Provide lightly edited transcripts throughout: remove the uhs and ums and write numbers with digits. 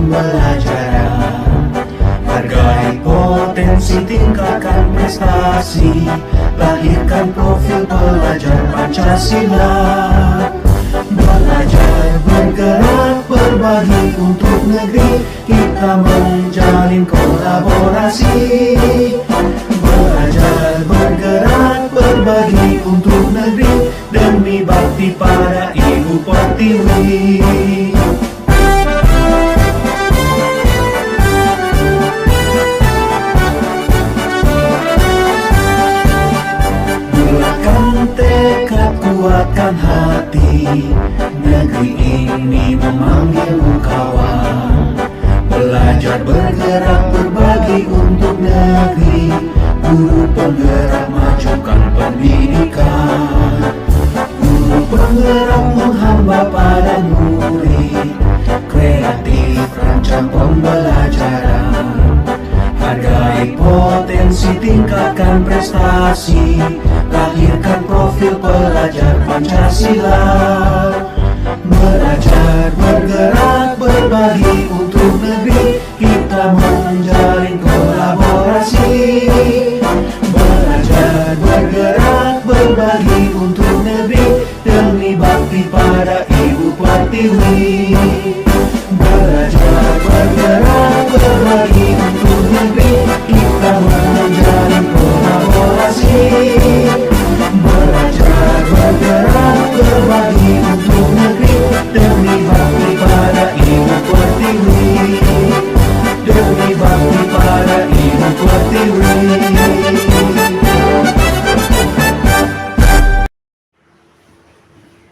pembelajaran. Hargai potensi, tingkatkan prestasi, lahirkan profil pelajar Pancasila. Belajar, bergerak, berbagi untuk negeri, kita menjalin kolaborasi. Belajar, bergerak, berbagi untuk negeri, demi bakti pada Ibu Pertiwi. Kuatkan hati, negeri ini memanggilmu kawan. Belajar, bergerak, berbagi untuk negeri, guru penggerak majukan pendidikan. Guru penggerak menghamba pada murid, kreatif rancang pembelajaran. Hargai potensi, tingkatkan prestasi, lahirkan profil pelajar Pancasila. Belajar, bergerak, berbagi untuk negeri, kita menjalin kolaborasi. Belajar, bergerak, berbagi untuk negeri, demi bakti pada Ibu Pertiwi. Belajar, bergerak, berbagi untuk negeri, kita menjalin kolaborasi. Belajar, bergerak, berbagi untuk negeri, demi bakti pada Ibu Pertiwi. Demi bakti pada Ibu Pertiwi.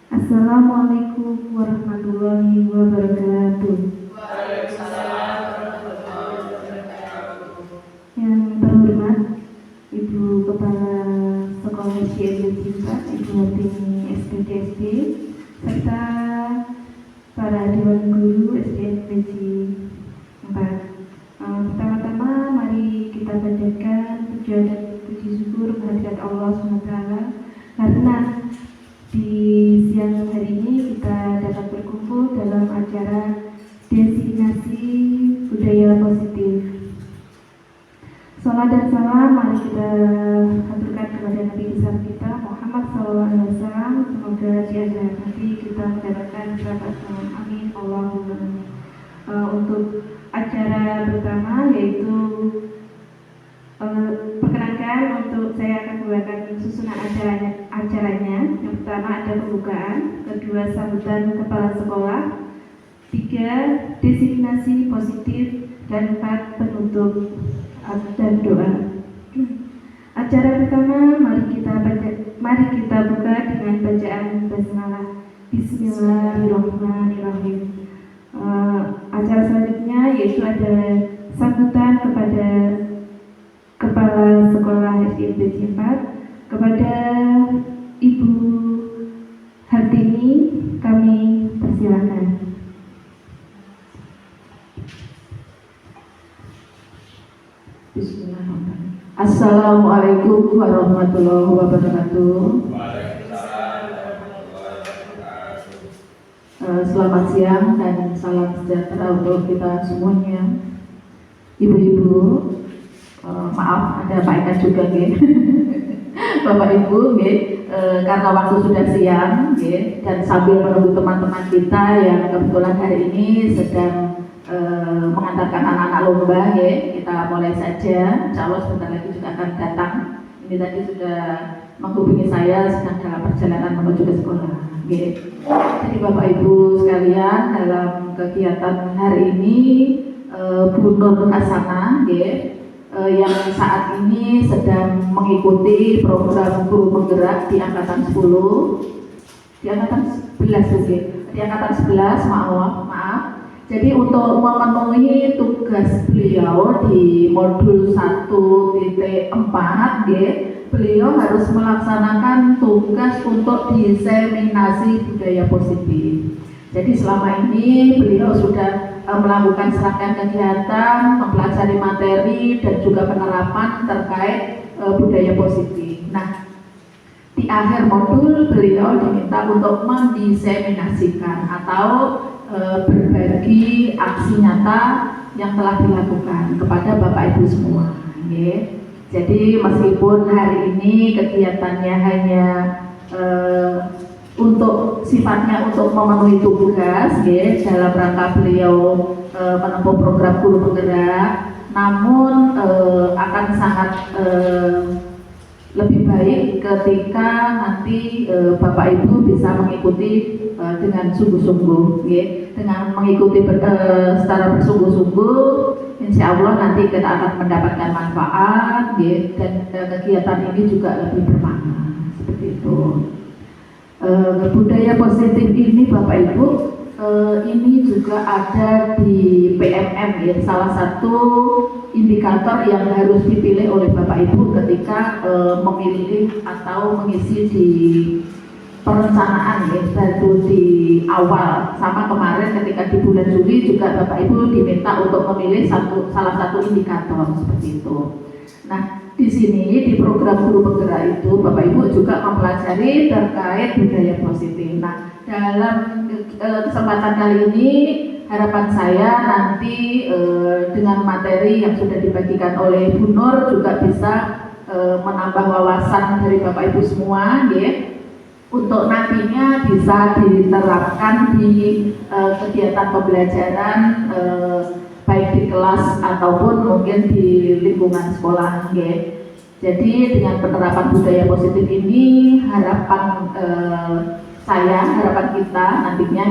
Assalamualaikum warahmatullahi wabarakatuh. Yang terhormat Ibu Kepala Sekolah SD 4, Ibu Hartini SPDSD, serta para Dewan Guru SDNPJ 4. Pertama-tama mari kita panjatkan puja dan puji syukur kehadirat Allah SWT, karena di siang hari ini kita dapat berkumpul dalam acara destinasi budaya positif. Salam dan salam mari kita haturkan kepada Nabi besar kita Muhammad SAW. Semoga di akhir nanti kita mendapatkan rahmatnya. Amin Allahumma amin. Untuk acara pertama yaitu perkenalkan, untuk saya akan membawakan susunan acaranya. Yang pertama ada pembukaan, kedua sambutan kepala sekolah, tiga designasi positif, dan empat penutup dan doa. Acara pertama mari kita buka dengan bacaan basmalah. Bismillahirrahmanirrahim. Acara selanjutnya yaitu ada sambutan kepada Kepala Sekolah SDNPJ 4. Kepada Ibu Hartini kami persilakan. Bismillahirrahmanirrahim. Assalamualaikum warahmatullahi wabarakatuh. Selamat siang dan salam sejahtera untuk kita semuanya. Ibu-ibu, maaf ada Pak Eka juga nggih. Bapak Ibu nggih, karena waktu sudah siang nggih, dan sambil menunggu teman-teman kita yang kebetulan hari ini sedang mengantarkan anak-anak lomba ya, kita mulai saja. Insya Allah sebentar lagi juga akan datang. Ini tadi sudah menghubungi saya sedang dalam perjalanan menuju ke sekolah. Jadi Bapak Ibu sekalian, dalam kegiatan hari ini Bu Nur Hasanah yang saat ini sedang mengikuti program guru penggerak di angkatan 10, di angkatan 11 di angkatan 11, maaf. Jadi untuk memenuhi tugas beliau di modul 1.4, beliau harus melaksanakan tugas untuk diseminasi budaya positif. Jadi selama ini beliau sudah melakukan serangkaian kegiatan, mempelajari materi dan juga penerapan terkait budaya positif. Nah, di akhir modul beliau diminta untuk mendiseminasikan atau berbagi aksi nyata yang telah dilakukan kepada Bapak Ibu semua. Okay. Jadi meskipun hari ini kegiatannya hanya untuk sifatnya untuk memenuhi tugas, dalam rangka beliau menempuh program guru penggerak, namun akan sangat lebih baik ketika nanti Bapak Ibu bisa mengikuti dengan sungguh-sungguh, dengan mengikuti secara bersungguh-sungguh, insya Allah nanti kita akan mendapatkan manfaat, dan kegiatan ini juga lebih bermakna seperti itu. Budaya positif ini Bapak Ibu, ini juga ada di PMM, salah satu indikator yang harus dipilih oleh Bapak Ibu ketika memilih atau mengisi di perencanaan, baru di awal. Sama kemarin ketika di bulan Juli juga Bapak Ibu diminta untuk memilih salah satu indikator seperti itu. Nah, di sini di program guru penggerak itu Bapak Ibu juga mempelajari terkait budaya positif. Nah, dalam kesempatan kali ini harapan saya nanti dengan materi yang sudah dibagikan oleh Bu Nur juga bisa menambah wawasan dari Bapak Ibu semua, untuk nantinya bisa diterapkan di kegiatan pembelajaran baik di kelas ataupun mungkin di lingkungan sekolah. Jadi dengan penerapan budaya positif ini harapan harapan kita nantinya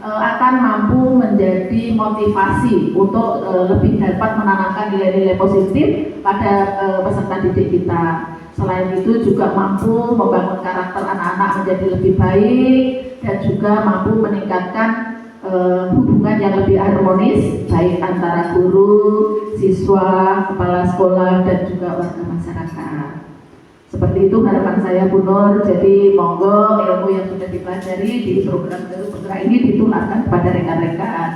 akan mampu menjadi motivasi untuk lebih dapat menanamkan nilai-nilai positif pada peserta didik kita. Selain itu juga mampu membangun karakter anak-anak menjadi lebih baik dan juga mampu meningkatkan hubungan yang lebih harmonis baik antara guru, siswa, kepala sekolah dan juga warga masyarakat. Seperti itu harapan saya Bu Nur. Jadi monggo ilmu yang sudah dipelajari di program guru penggerak ini ditularkan kepada rekan-rekan.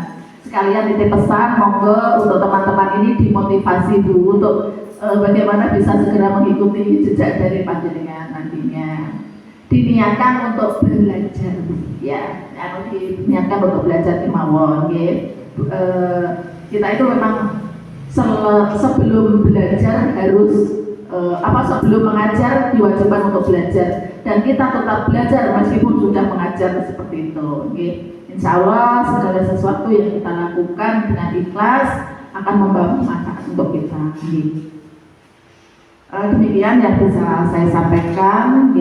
Sekalian titip pesan monggo untuk teman-teman ini dimotivasi Bu untuk bagaimana bisa segera mengikuti jejak dari panjenengan nantinya. Diniatkan untuk belajar, diniatkan untuk belajar di mawon. Kita itu memang sebelum belajar harus sebelum mengajar diwajibkan untuk belajar, dan kita tetap belajar meskipun sudah mengajar seperti itu. Insya Allah segala sesuatu yang kita lakukan dengan ikhlas akan membawa manfaat untuk kita. Demikian yang bisa saya sampaikan.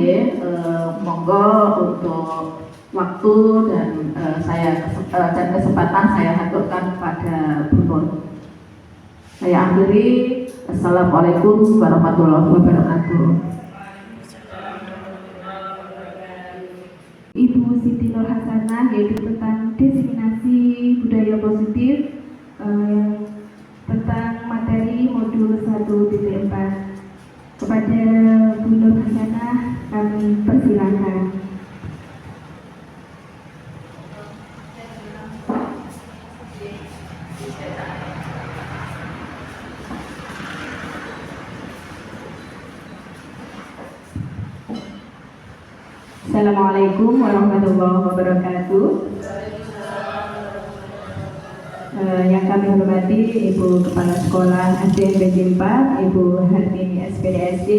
Monggo untuk waktu dan dan kesempatan saya haturkan kepada Bu Nur. Saya akhiri. Assalamualaikum warahmatullahi wabarakatuh. Ibu Siti Nur Hasanah, yaitu tentang diseminasi budaya positif tentang materi modul 1.4. Kepada Bu Nur Hasanah kami persilakan. Assalamualaikum warahmatullahi wabarakatuh. Yang kami hormati Ibu Kepala Sekolah SDN 4, Ibu Hartini SPDSD.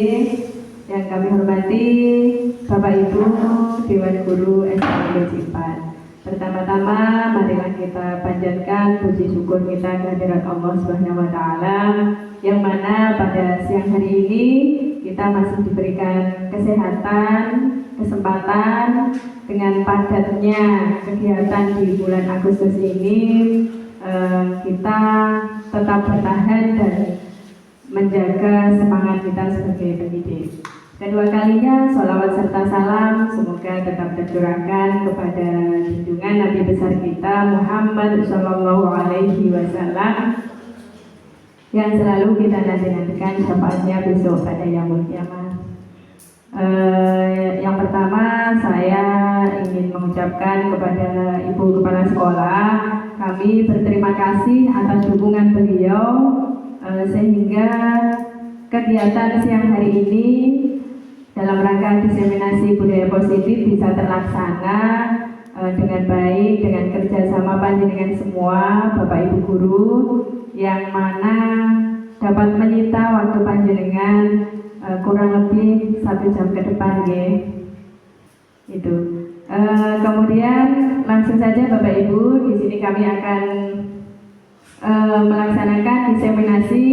Yang kami hormati Bapak Ibu Dewan Guru SDN 4. Pertama-tama marilah kita panjatkan puji syukur kita kehadirat Allah Subhanahu wa taala, yang mana pada siang hari ini kita masih diberikan kesehatan, kesempatan dengan padatnya kegiatan di bulan Agustus ini, kita tetap bertahan dan menjaga semangat kita sebagai pendidik. Kedua kalinya, sholawat serta salam semoga tetap tercurahkan kepada junjungan Nabi besar kita Muhammad Sallallahu Alaihi Wasallam, yang selalu kita nanti-nantikan syafaatnya besok pada yaumul kiamah. Yang pertama saya ingin mengucapkan kepada Ibu Kepala Sekolah, kami berterima kasih atas dukungan beliau sehingga kegiatan siang hari ini dalam rangka diseminasi budaya positif bisa terlaksana dengan baik, dengan kerjasama panjenengan semua, Bapak Ibu Guru, yang mana dapat menyita waktu panjenengan kurang lebih 1 jam ke depan, ya. Itu. Kemudian langsung saja Bapak Ibu, di sini kami akan melaksanakan diseminasi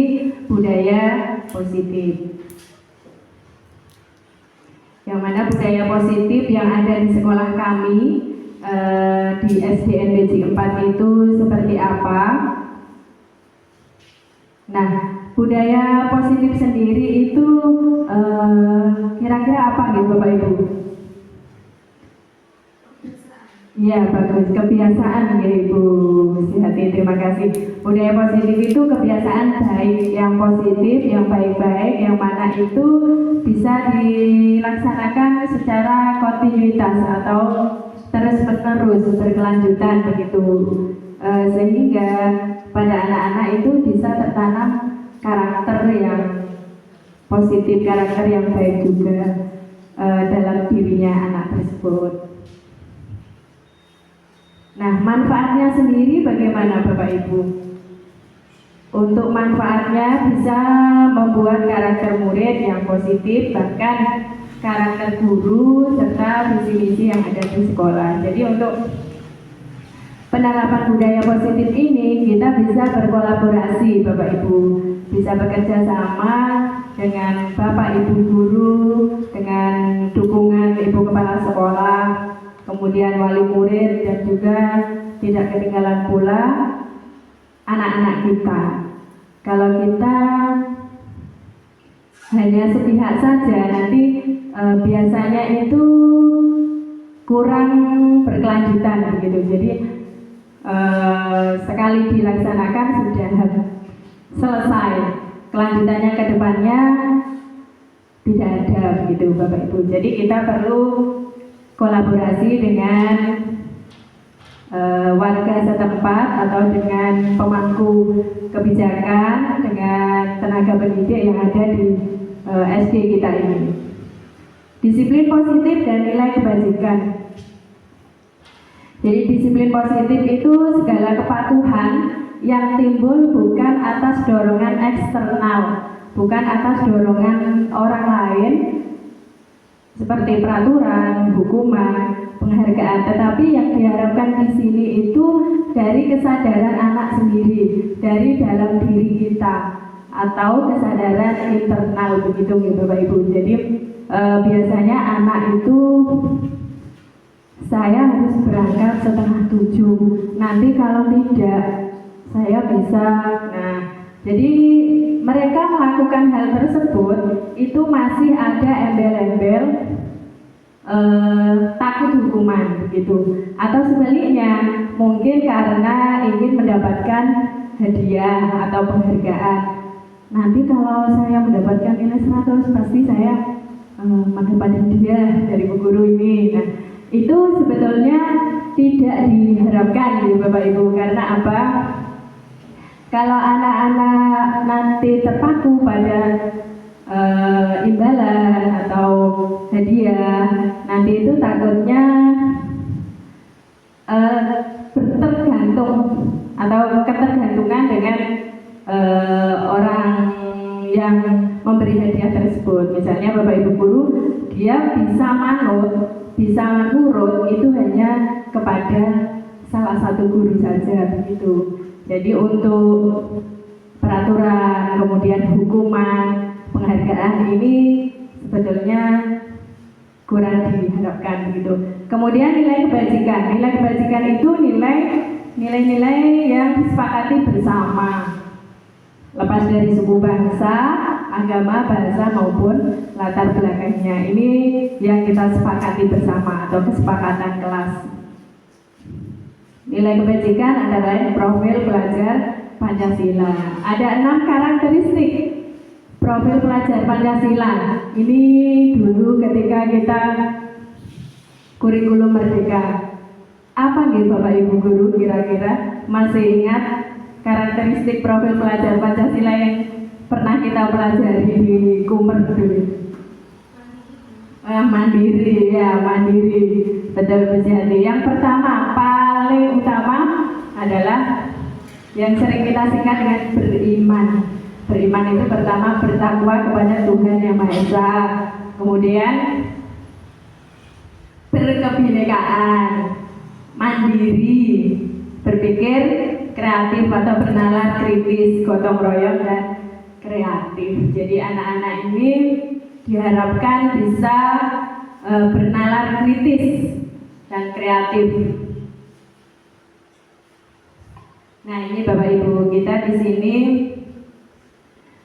budaya positif. Yang mana budaya positif yang ada di sekolah kami di SDN BJ 4 itu seperti apa? Nah, budaya positif sendiri itu kira-kira apa gitu Bapak Ibu? Ya, bagus. Kebiasaan ya Ibu Sihati, terima kasih. Budaya positif itu kebiasaan baik, yang positif, yang baik-baik, yang mana itu bisa dilaksanakan secara kontinuitas atau terus-menerus, berkelanjutan begitu. Sehingga pada anak-anak itu bisa tertanam karakter yang positif, karakter yang baik juga dalam dirinya anak tersebut. Nah, manfaatnya sendiri bagaimana Bapak Ibu? Untuk manfaatnya bisa membuat karakter murid yang positif, bahkan karakter guru serta visi-misi yang ada di sekolah. Jadi untuk penerapan budaya positif ini kita bisa berkolaborasi Bapak Ibu, bisa bekerja sama dengan Bapak Ibu guru, dengan dukungan Ibu Kepala Sekolah, kemudian wali murid, dan juga tidak ketinggalan pula anak-anak kita. Kalau kita hanya sepihak saja, nanti biasanya itu kurang berkelanjutan begitu. Jadi sekali dilaksanakan sudah selesai, kelanjutannya ke depannya tidak ada begitu Bapak Ibu. Jadi kita perlu kolaborasi dengan warga setempat atau dengan pemangku kebijakan, dengan tenaga pendidik yang ada di SD kita ini. Disiplin positif dan nilai kebajikan. Jadi disiplin positif itu segala kepatuhan yang timbul bukan atas dorongan eksternal, bukan atas dorongan orang lain seperti peraturan, hukuman, penghargaan, tetapi yang diharapkan di sini itu dari kesadaran anak sendiri, dari dalam diri kita, atau kesadaran internal begitu Bapak Ibu. Jadi biasanya anak itu, saya harus berangkat 6:30, nanti kalau tidak saya bisa. Nah, jadi mereka melakukan hal tersebut itu masih ada embel-embel takut hukuman begitu, atau sebaliknya mungkin karena ingin mendapatkan hadiah atau penghargaan. Nanti kalau saya mendapatkan nilai 100 pasti saya mendapat hadiah dari bu guru ini. Nah, itu sebetulnya tidak diharapkan ya Bapak Ibu. Karena apa? Kalau anak-anak nanti terpaku pada imbalan atau hadiah, nanti itu takutnya tergantung atau ketergantungan dengan orang yang memberi hadiah tersebut. Misalnya Bapak Ibu guru, dia bisa manut, bisa nurut itu hanya kepada salah satu guru saja begitu. Jadi untuk peraturan, kemudian hukuman, penghargaan ini sebetulnya kurang diharapkan begitu. Kemudian nilai kebajikan. Nilai kebajikan itu nilai-nilai yang disepakati bersama, lepas dari suku bangsa, agama, bahasa maupun latar belakangnya. Ini yang kita sepakati bersama atau kesepakatan kelas. Nilai kebajikan antara lain profil pelajar Pancasila. Ada 6 karakteristik profil pelajar Pancasila. Ini dulu ketika kita kurikulum merdeka. Apa nih Bapak Ibu guru kira-kira masih ingat karakteristik profil pelajar Pancasila yang pernah kita pelajari di Kumer dulu? Mandiri ya, mandiri. Betul Bu Jati. Yang pertama, paling utama adalah yang sering kita singkat dengan beriman. Beriman itu pertama bertakwa kepada Tuhan Yang Maha Esa. Kemudian berkebinekaan, mandiri, berpikir kreatif atau bernalar kritis, gotong royong dan kreatif. Jadi anak-anak ini diharapkan bisa bernalar kritis dan kreatif. Nah, ini Bapak Ibu, kita di sini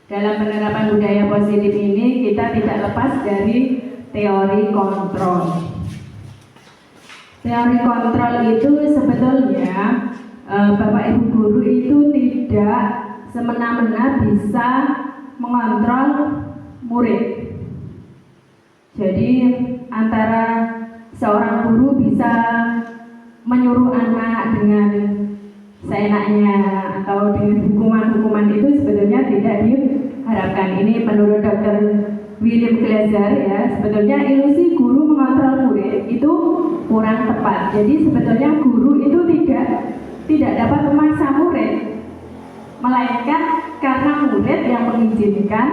dalam penerapan budaya positif ini kita tidak lepas dari teori kontrol. Teori kontrol itu sebetulnya Bapak Ibu guru itu tidak semena-mena bisa mengontrol murid. Jadi antara seorang guru bisa menyuruh anak dengan seenaknya atau dengan hukuman-hukuman itu sebetulnya tidak diharapkan. Ini menurut Dr. William Glasser ya, sebetulnya ilusi guru mengontrol murid itu kurang tepat. Jadi sebetulnya guru itu tidak dapat memaksa murid, melainkan karena murid yang mengizinkan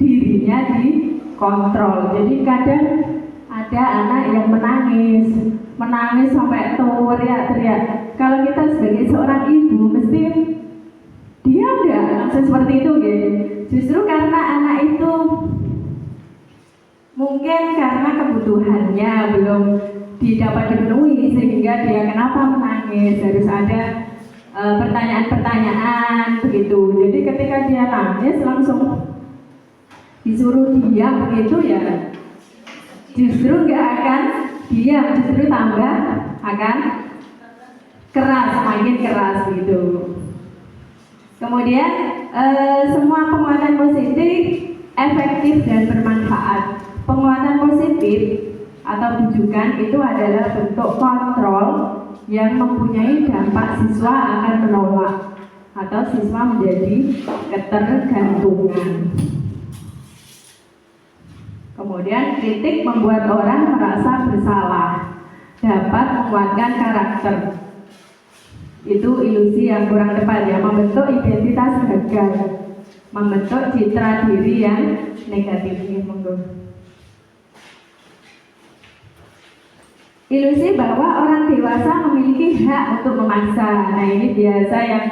dirinya dikontrol. Jadi kadang ada anak yang menangis sampai teriak-teriak. Kalau kita sebagai seorang ibu mesti diam enggak langsung seperti itu gitu. Justru karena anak itu mungkin karena kebutuhannya belum didapat dipenuhi sehingga dia kenapa menangis, harus ada pertanyaan-pertanyaan begitu. Jadi ketika dia nangis langsung disuruh diam begitu ya, justru nggak akan diam, justru tambah akan keras, semakin keras gitu. Kemudian semua penguatan positif efektif dan bermanfaat. Penguatan positif atau bujukan itu adalah bentuk kontrol yang mempunyai dampak siswa akan menolak atau siswa menjadi ketergantungan. Kemudian kritik membuat orang merasa bersalah, dapat menguatkan karakter. Itu ilusi yang kurang tepat ya, membentuk identitas gagal, membentuk citra diri yang negatif. Ilusi bahwa orang dewasa memiliki hak untuk memaksa. Nah, ini biasa yang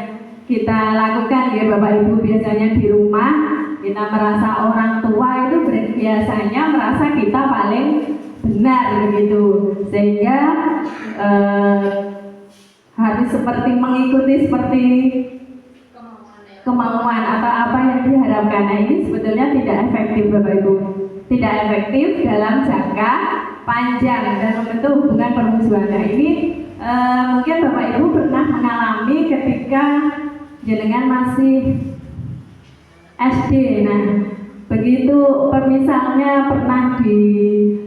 kita lakukan ya Bapak Ibu, biasanya di rumah kita merasa orang tua itu biasanya merasa kita paling benar begitu, sehingga harus seperti mengikuti seperti kemauan atau apa yang diharapkan. Nah, ini sebetulnya tidak efektif Bapak Ibu, tidak efektif dalam jangka panjang dan membentuk hubungan permusuhan. Nah, ini mungkin Bapak Ibu pernah mengalami ketika jenengan masih SD. Nah, begitu misalnya pernah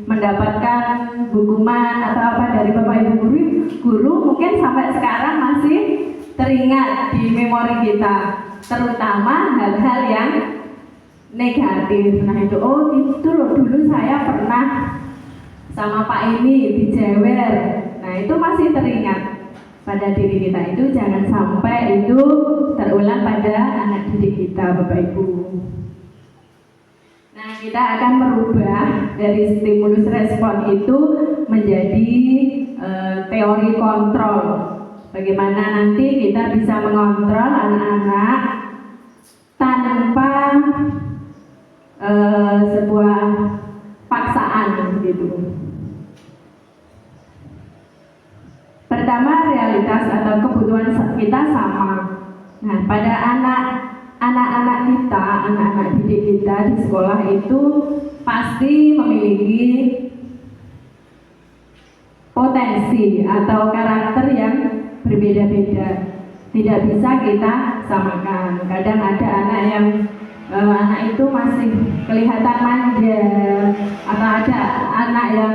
mendapatkan hukuman atau apa dari Bapak Ibu guru mungkin sampai sekarang masih teringat di memori kita, terutama hal-hal yang negatif. Nah, itu itu loh, dulu saya pernah sama Pak ini dijewer. Nah, itu masih teringat pada diri kita. Itu jangan sampai itu terulang pada anak didik kita Bapak Ibu. Nah, kita akan merubah dari stimulus respon itu menjadi teori kontrol. Bagaimana nanti kita bisa mengontrol anak-anak tanpa sebuah paksaan begitu. Pertama, realitas atau kebutuhan kita sama. Nah, pada anak-anak kita, anak-anak didik kita di sekolah itu pasti memiliki potensi atau karakter yang berbeda-beda. Tidak bisa kita samakan. Kadang ada anak yang anak itu masih kelihatan manja, atau ada anak yang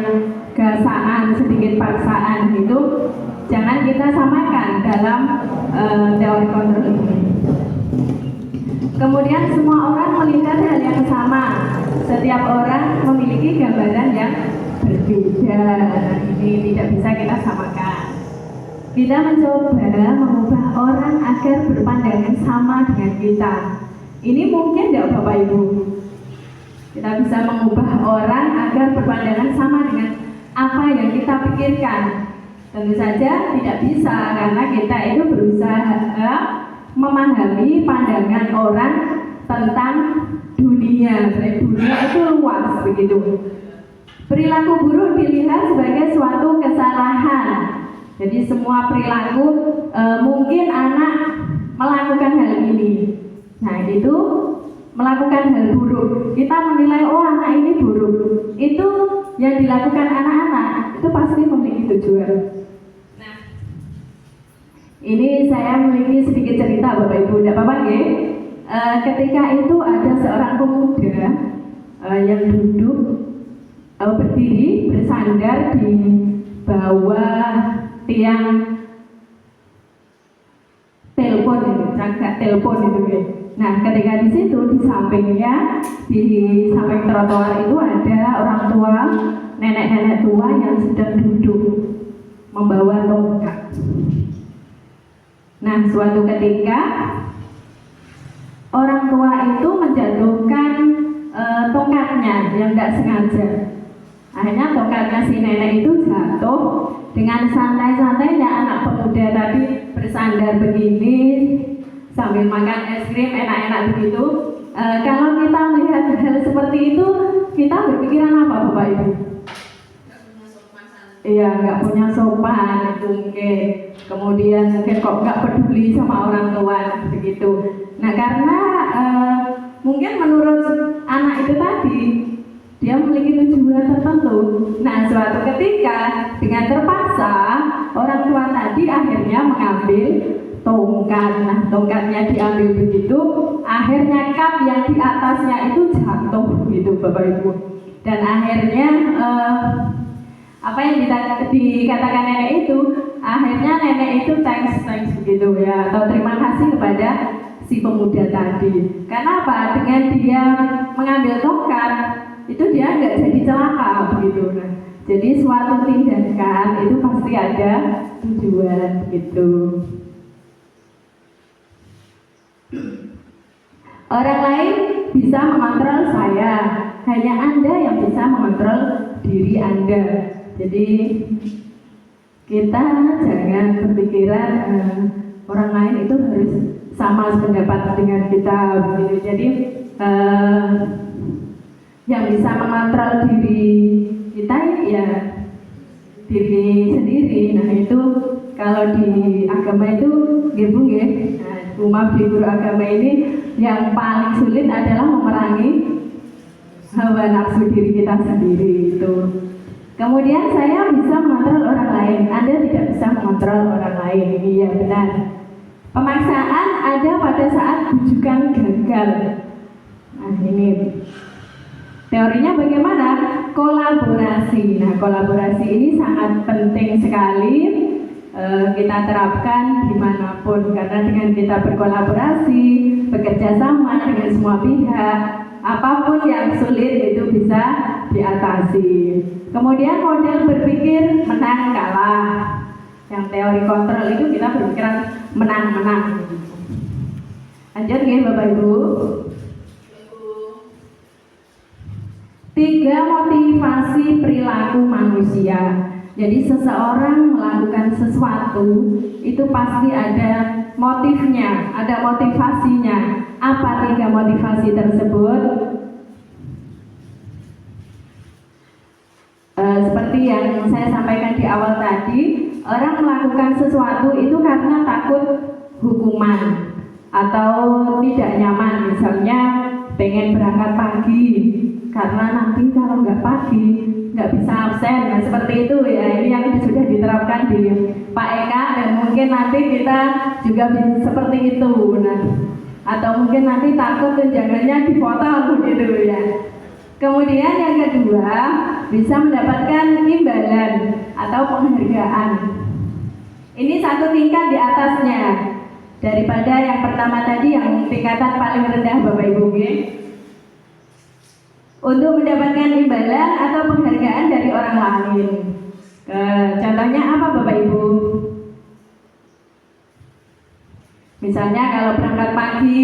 gasaan, sedikit paksaan gitu. Jangan kita samakan dalam teori kontrol ini. Kemudian semua orang melihat hal yang sama. Setiap orang memiliki gambaran yang berbeda. Ini tidak bisa kita samakan. Kita mencoba mengubah orang agar berpandangan sama dengan kita. Ini mungkin tidak Bapak Ibu? Kita bisa mengubah orang agar berpandangan sama dengan apa yang kita pikirkan. Tentu saja tidak bisa, karena kita itu berusaha memahami pandangan orang tentang dunia. Dunia itu luas begitu. Perilaku buruk dilihat sebagai suatu kesalahan. Jadi semua perilaku mungkin anak melakukan hal ini. Nah itu melakukan hal buruk. Kita menilai oh anak ini buruk. Itu yang dilakukan anak-anak itu pasti memiliki tujuan. Nah, ini saya memiliki sedikit cerita Bapak Ibu, tidak apa-apa nggih? Ketika itu ada seorang pemuda yang duduk berdiri bersandar di bawah tiang telepon itu, cangkak telepon itu nggih. Nah, ketika di situ di sampingnya, di samping trotoar itu ada orang tua, nenek-nenek tua yang sedang duduk membawa tongkat. Nah, suatu ketika orang tua itu menjatuhkan tongkatnya yang tidak sengaja. Akhirnya tongkatnya si nenek itu jatuh. Dengan santai-santainya anak pemuda tadi bersandar begini sambil makan es krim enak-enak begitu. Kalau kita melihat hal seperti itu, kita berpikiran apa Bapak Ibu? Iya, nggak punya sopan itu mungkin. Kemudian mungkin kok nggak peduli sama orang tua begitu. Nah karena mungkin menurut anak itu tadi dia memiliki tujuan tertentu. Nah suatu ketika dengan terpaksa orang tua tadi akhirnya mengambil tongkat. Nah tongkatnya diambil begitu, akhirnya cup yang di atasnya itu jatuh gitu Bapak Ibu. Dan akhirnya apa yang dikatakan nenek itu, akhirnya nenek itu thanks begitu ya, atau terima kasih kepada si pemuda tadi. Karena apa? Dengan dia mengambil tongkat itu dia nggak jadi celaka begitu. Nah, jadi suatu tindakan itu pasti ada tujuan gitu. Orang lain bisa mengontrol saya, hanya Anda yang bisa mengontrol diri Anda. Jadi kita jangan berpikiran orang lain itu harus sama pendapat dengan kita begitu. Jadi yang bisa mengontrol diri kita ya diri sendiri. Nah itu kalau di agama itu gitu nggih. Nah, rumah di guru agama ini yang paling sulit adalah memerangi hawa nafsu diri kita sendiri itu. Kemudian saya bisa mengontrol orang lain, Anda tidak bisa mengontrol orang lain. Iya benar. Pemaksaan ada pada saat bujukan gagal. Nah ini teorinya bagaimana? Kolaborasi. Nah kolaborasi ini sangat penting sekali kita terapkan dimanapun, karena dengan kita berkolaborasi, bekerja sama dengan semua pihak, apapun yang sulit itu bisa diatasi. Kemudian model berpikir menang kalah. Yang teori kontrol itu kita berpikiran menang-menang. Lanjut nih Bapak Ibu. 3 motivasi perilaku manusia. Jadi seseorang melakukan sesuatu itu pasti ada motifnya, ada motivasinya. Apa 3 motivasi tersebut? Seperti yang saya sampaikan di awal tadi, orang melakukan sesuatu itu karena takut hukuman atau tidak nyaman. Misalnya pengen berangkat pagi karena nanti kalau nggak pagi nggak bisa absen. Nah seperti itu ya, ini yang sudah diterapkan di Pak Eka, dan mungkin nanti kita juga bisa seperti itu. Nah, atau mungkin nanti takut tunjangannya dipotong gitu ya. Kemudian yang kedua, bisa mendapatkan imbalan atau penghargaan. Ini satu tingkat di atasnya. daripada yang pertama tadi yang tingkatan paling rendah Bapak Ibu nggih. Untuk mendapatkan imbalan atau penghargaan dari orang lain. Contohnya apa Bapak Ibu? Misalnya kalau berangkat pagi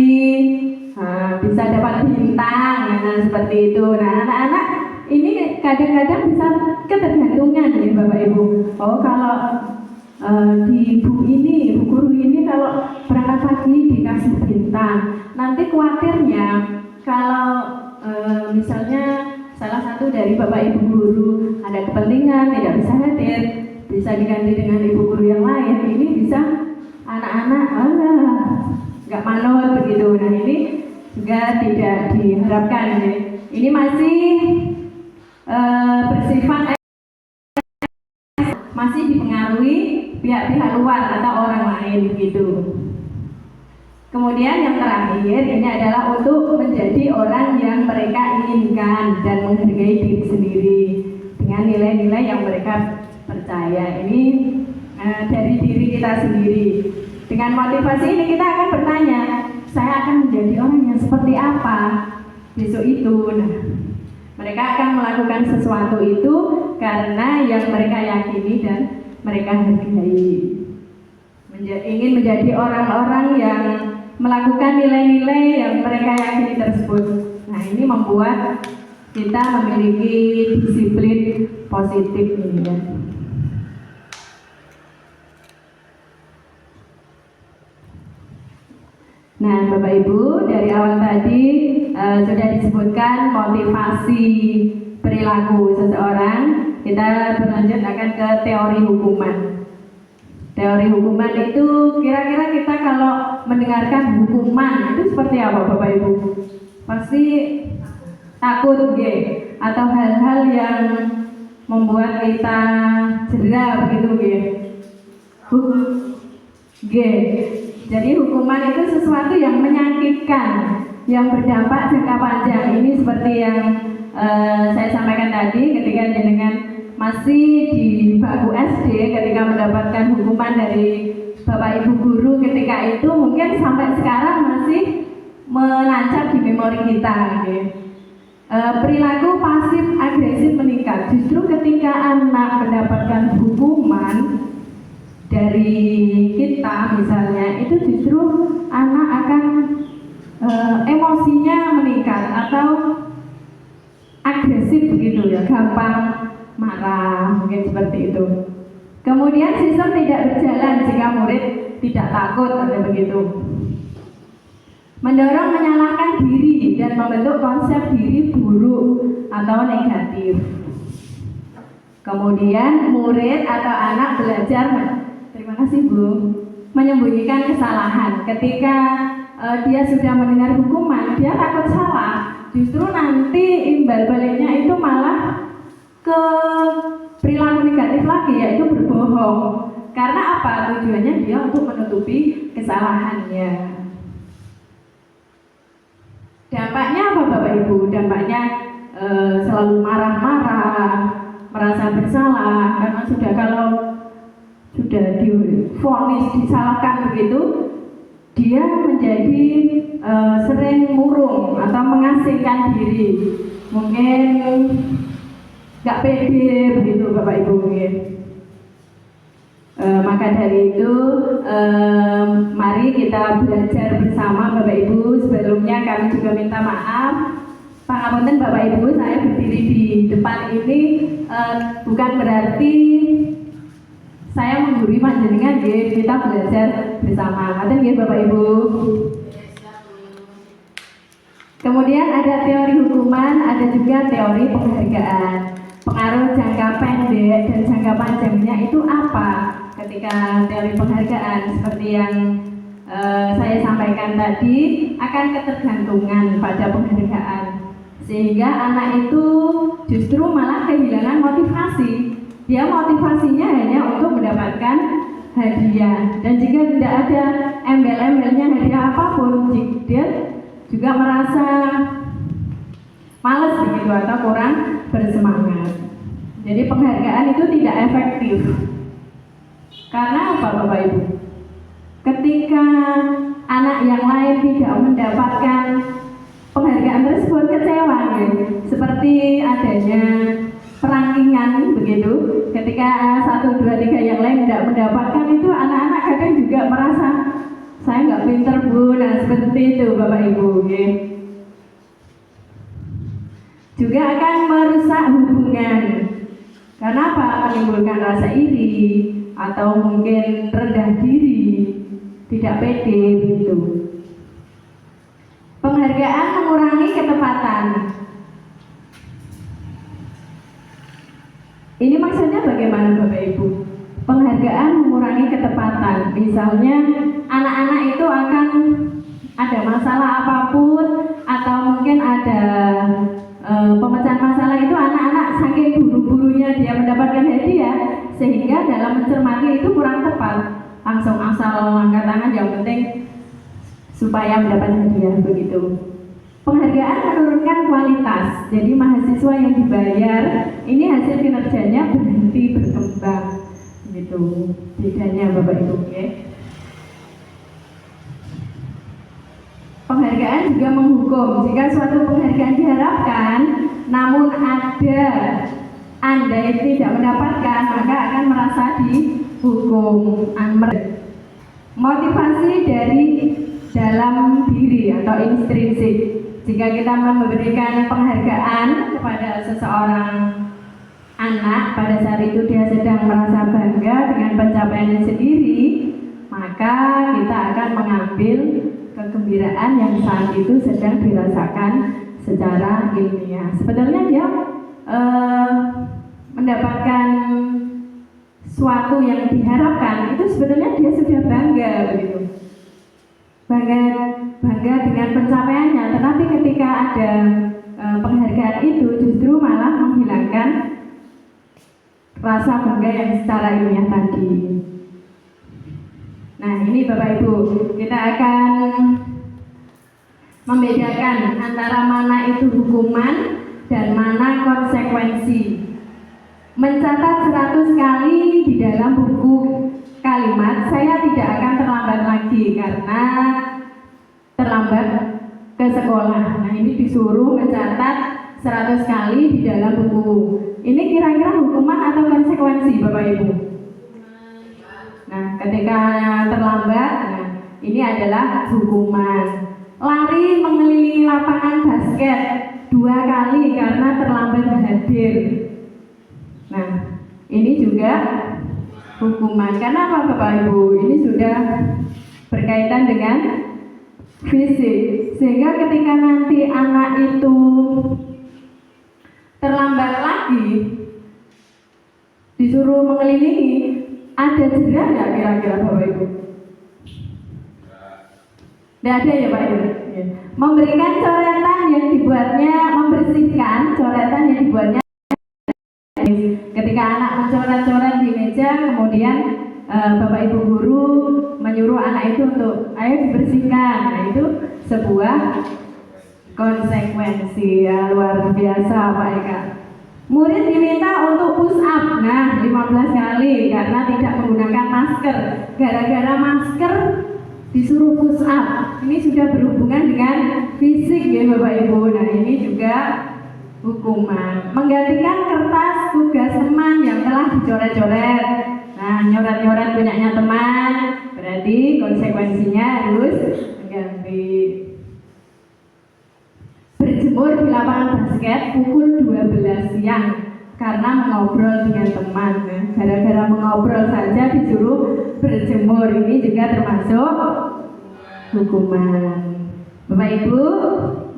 bisa dapat bintang, nah seperti itu. Nah anak-anak ini kadang-kadang bisa ketergantungan ya Bapak Ibu. Oh kalau di bu guru ini kalau berangkat pagi dikasih bintang, nanti khawatirnya kalau misalnya salah satu dari Bapak Ibu guru ada kepentingan tidak bisa hadir, bisa diganti dengan ibu guru yang lain, ini bisa anak-anak nggak manut begitu. Nah ini juga tidak diharapkan ya. Ini masih bersifat masih dipengaruhi pihak-pihak luar atau orang lain begitu. Kemudian yang terakhir ini adalah untuk menjadi orang yang mereka inginkan dan menghargai diri sendiri dengan nilai-nilai yang mereka percaya. Ini dari diri kita sendiri. Dengan motivasi ini kita akan bertanya, saya akan menjadi orang yang seperti apa besok itu. Nah, mereka akan melakukan sesuatu itu karena yang mereka yakini dan mereka hargai. Ingin menjadi orang-orang yang melakukan nilai-nilai yang mereka yakini tersebut. Nah, ini membuat kita memiliki disiplin positif ini ya. Nah, Bapak Ibu, dari awal tadi sudah disebutkan motivasi perilaku seseorang. Kita berlanjut akan ke teori hukuman. Teori hukuman itu kira-kira kita kalau mendengarkan hukuman itu seperti apa Bapak Ibu? Pasti takut nggih, atau hal-hal yang membuat kita jera begitu nggih. Jadi hukuman itu sesuatu yang menyakitkan, yang berdampak jangka panjang. Ini seperti yang saya sampaikan tadi ketika jenengan masih di bangku SD, ketika mendapatkan hukuman dari Bapak Ibu guru ketika itu mungkin sampai sekarang masih menancap di memori kita. Perilaku pasif agresif meningkat justru ketika anak mendapatkan hukuman dari kita misalnya, itu justru anak akan emosinya meningkat atau agresif begitu ya, gampang marah, mungkin seperti itu. Kemudian sistem tidak berjalan jika murid tidak takut, ada begitu. Mendorong menyalahkan diri dan membentuk konsep diri buruk atau negatif. Kemudian murid atau anak belajar, terima kasih Bu, menyembunyikan kesalahan. Ketika dia sudah mendengar hukuman, dia takut salah. Justru nanti imbal baliknya itu malah ke perilaku negatif lagi, yaitu berbohong. Karena apa? Tujuannya dia untuk menutupi kesalahannya. Dampaknya apa Bapak Ibu? Dampaknya selalu marah-marah, merasa bersalah, karena kalau sudah divonis disalahkan begitu, dia menjadi sering murung atau mengasingkan diri, mungkin nggak pede begitu Bapak Ibu. Maka dari itu mari kita belajar bersama Bapak Ibu. Sebelumnya kami juga minta maaf, pangapunten Bapak Ibu, saya berdiri di depan ini bukan berarti saya menggurui panjenengan, kita belajar bersama. Ada nggih Bapak Ibu? Kemudian ada teori hukuman, ada juga teori penghargaan. Pengaruh jangka pendek dan jangka panjangnya itu apa? Ketika teori penghargaan seperti yang saya sampaikan tadi, akan ketergantungan pada penghargaan, sehingga anak itu justru malah kehilangan motivasi. Dia motivasinya hanya untuk mendapatkan hadiah, dan jika tidak ada embel-embelnya hadiah apapun, dia juga merasa males begitu atau kurang bersemangat. Jadi penghargaan itu tidak efektif. Karena apa Bapak Ibu? Ketika yang lain tidak mendapatkan penghargaan tersebut kecewa ya. Seperti adanya perangkingan begitu, ketika 1, 2, 3 yang lain tidak mendapatkan, itu anak-anak kadang juga merasa saya nggak pinter bu. Nah seperti itu Bapak Ibu ya. Juga akan merusak hubungan. Karena apa? Menimbulkan rasa iri atau mungkin rendah diri, tidak pede begitu. Penghargaan mengurangi ketepatan. Ini maksudnya bagaimana Bapak Ibu? Penghargaan mengurangi ketepatan. Misalnya anak-anak itu akan ada masalah apapun atau mungkin ada pemecahan masalah, itu anak-anak saking buru-burunya dia mendapatkan hadiah sehingga dalam mencermati itu kurang tepat. Langsung asal angkat tangan, yang penting supaya mendapat hadiah begitu. Penghargaan menurunkan kualitas. Jadi mahasiswa yang dibayar ini hasil kinerjanya berhenti berkembang. Gitu bedanya Bapak Ibu ya. Penghargaan juga menghukum. Jika suatu penghargaan diharapkan namun Anda tidak mendapatkan, maka akan merasa dihukum. Motivasi dari dalam diri atau intrinsik. Jika kita memberikan penghargaan kepada seseorang anak, pada saat itu dia sedang merasa bangga dengan pencapaiannya sendiri, maka kita akan mengambil kegembiraan yang saat itu sedang dirasakan secara ilmiah. Sebetulnya dia mendapatkan suatu yang diharapkan, itu sebetulnya dia sudah bangga begitu. Bangga dengan pencapaiannya, tetapi ketika ada penghargaan itu justru malah menghilangkan rasa bangga yang secara ilmiah tadi. Nah ini Bapak Ibu, kita akan membedakan antara mana itu hukuman dan mana konsekuensi. Mencatat 100 kali di dalam buku kalimat, saya tidak akan terlambat lagi karena terlambat ke sekolah. Nah ini disuruh mencatat 100 kali di dalam buku. Ini kira-kira hukuman atau konsekuensi Bapak Ibu? Nah ketika terlambat, nah ini adalah hukuman. Lari mengelilingi lapangan basket 2 kali karena terlambat hadir. Nah ini juga hukuman. Karena apa Bapak Ibu? Ini sudah berkaitan dengan fisik. Sehingga ketika nanti anak itu terlambat lagi, disuruh mengelilingi, ada jeda nggak kira-kira Bapak Ibu? Tidak ada ya Pak Ibu? Memberikan coretan yang dibuatnya, membersihkan coretan yang dibuatnya. Ketika anak mencoret-coret di meja, kemudian Bapak Ibu guru menyuruh anak itu untuk ayo dibersihkan. Nah itu sebuah konsekuensi ya, luar biasa Pak Eka. Murid diminta untuk push up, nah 15 kali karena tidak menggunakan masker. Gara-gara masker disuruh push up. Ini sudah berhubungan dengan fisik ya Bapak Ibu. Nah ini juga hukuman. Menggantikan kertas tugas teman yang telah dicoret-coret. Nah nyoret-nyoret punyanya teman, berarti konsekuensinya harus mengganti. Berjemur di lapangan basket pukul 12 siang karena mengobrol dengan teman. Nah, gara-gara mengobrol saja disuruh berjemur, ini juga termasuk hukuman. Bapak Ibu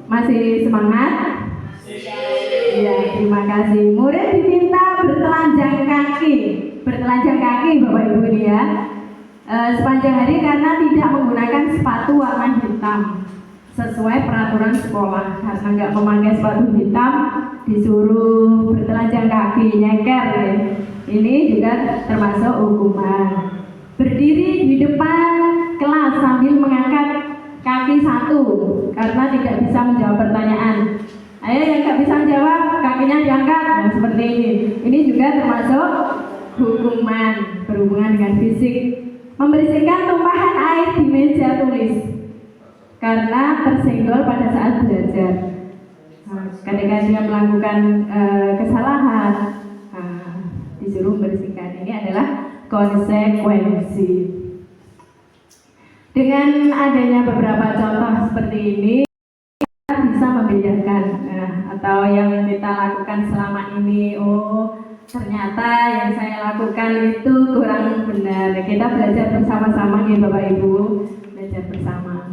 masih semangat? Ya, terima kasih. Murid diminta bertelanjang kaki Bapak Ibu ini ya, sepanjang hari karena tidak menggunakan sepatu warna hitam sesuai peraturan sekolah. Karena nggak memakai sepatu hitam disuruh bertelanjang kaki, nyeker ya. Ini juga termasuk hukuman. Berdiri di depan kelas sambil mengangkat kaki satu karena tidak bisa menjawab pertanyaan. Ayo yang nggak bisa menjawab kakinya diangkat. Nah seperti ini. Ini juga termasuk hukuman berhubungan dengan fisik. Membersihkan tumpahan air di meja tulis. karena tersenggol pada saat belajar. Ketika dia melakukan kesalahan, disuruh bersihkan. Ini adalah konsekuensi. Dengan adanya beberapa contoh seperti ini, kita bisa membedakan atau yang kita lakukan selama ini. Oh, ternyata yang saya lakukan itu kurang benar. Kita belajar bersama-sama nih Bapak Ibu, belajar bersama.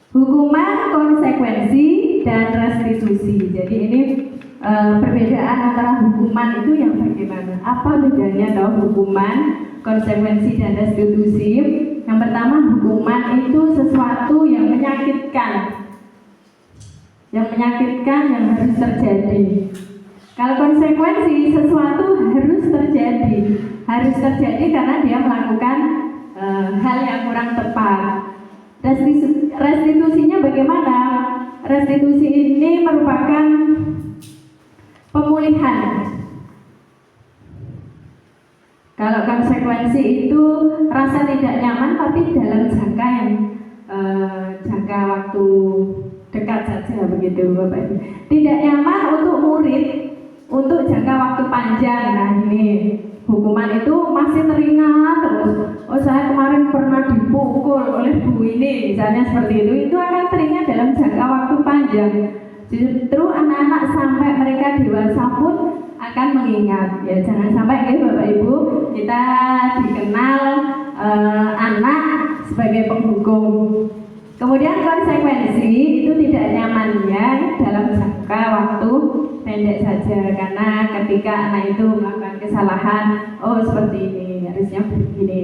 Hukuman, konsekuensi, dan restitusi. Jadi ini perbedaan antara hukuman itu yang bagaimana? Apa bedanya dalam hukuman, konsekuensi, dan restitusi? Yang pertama, hukuman itu sesuatu yang menyakitkan. Yang menyakitkan yang harus terjadi. Kalau konsekuensi, sesuatu harus terjadi. Harus terjadi karena dia melakukan hal yang kurang tepat. Restitusinya bagaimana? Restitusi ini merupakan pemulihan. Kalau konsekuensi itu rasa tidak nyaman tapi dalam jangka yang jangka waktu dekat saja begitu Bapak Ibu. Tidak nyaman untuk murid untuk jangka waktu panjang. Nah ini hukuman itu masih teringat terus. Oh saya kemarin pernah dipukul oleh bu ini, misalnya seperti itu akan teringat dalam jangka waktu panjang. Justru anak-anak sampai mereka dewasa pun akan mengingat. Ya jangan sampai ya Bapak Ibu kita dikenal anak sebagai penghukum. Kemudian konsekuensi itu tidak nyamannya dalam jangka waktu pendek saja, karena ketika anak itu melakukan kesalahan, oh seperti ini, harusnya begini.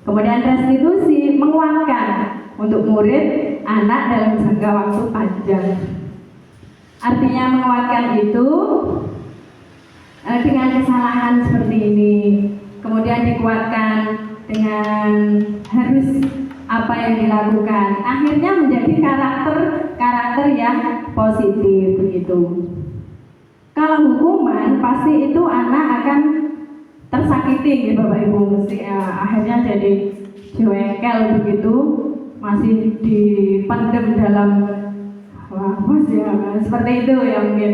Kemudian restitusi menguatkan untuk murid anak dalam jangka waktu panjang. Artinya menguatkan itu dengan kesalahan seperti ini, kemudian dikuatkan dengan harus apa yang dilakukan, akhirnya menjadi karakter yang positif begitu. Kalau hukuman pasti itu anak akan tersakiti ya Bapak Ibu, mesti akhirnya jadi jengkel begitu, masih dipendam dalam seperti itu ya mungkin.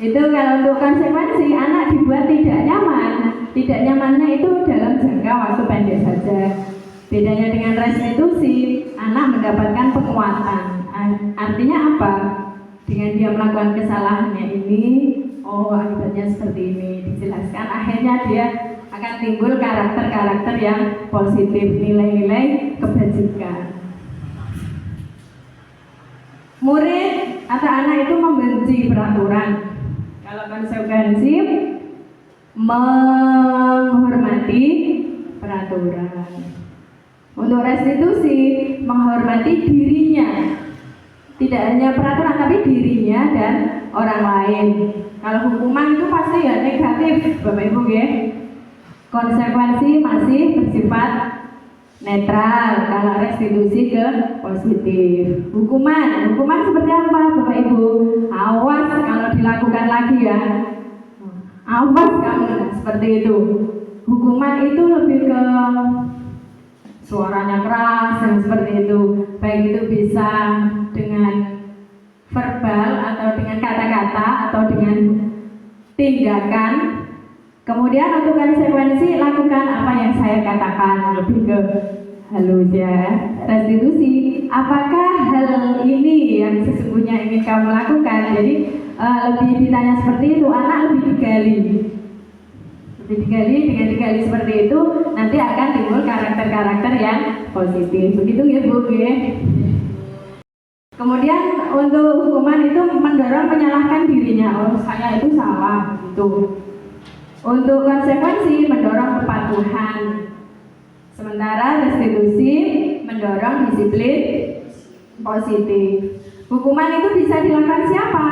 Itu kalau untuk konsekuensi anak dibuat tidak nyaman. Tidak nyamannya itu dalam jangka waktu pendek saja. Bedanya dengan restitusi, anak mendapatkan penguatan. Artinya apa? Dengan dia melakukan kesalahannya ini, oh akibatnya seperti ini, dijelaskan. Akhirnya dia akan timbul karakter-karakter yang positif, nilai-nilai kebajikan. Murid atau anak itu membenci peraturan. Kalau konsekuensi menghormati peraturan. Untuk restitusi menghormati dirinya, tidak hanya peraturan tapi dirinya dan orang lain. Kalau hukuman itu pasti ya negatif Bapak Ibu ya. Konsekuensi masih bersifat netral, kalau restitusi ke positif. Hukuman seperti apa Bapak Ibu? Awas kalau dilakukan lagi ya. Awas kamu seperti itu. Hukuman itu lebih ke suaranya keras dan seperti itu. Baik itu bisa dengan verbal atau dengan kata-kata atau dengan tindakan. Kemudian untuk konsekuensi lakukan apa yang saya katakan, lebih ke halus ya. Restitusi, apakah hal ini yang sesungguhnya ingin kamu lakukan? Jadi lebih ditanya seperti itu, anak lebih digali. Dengan digali seperti itu nanti akan timbul karakter-karakter yang positif. Begitu ya Bu ya. Kemudian untuk hukuman itu mendorong menyalahkan dirinya. Oh saya itu salah gitu. Untuk konsekuensi mendorong kepatuhan. Sementara restitusi mendorong disiplin positif. Hukuman itu bisa dilakukan siapa?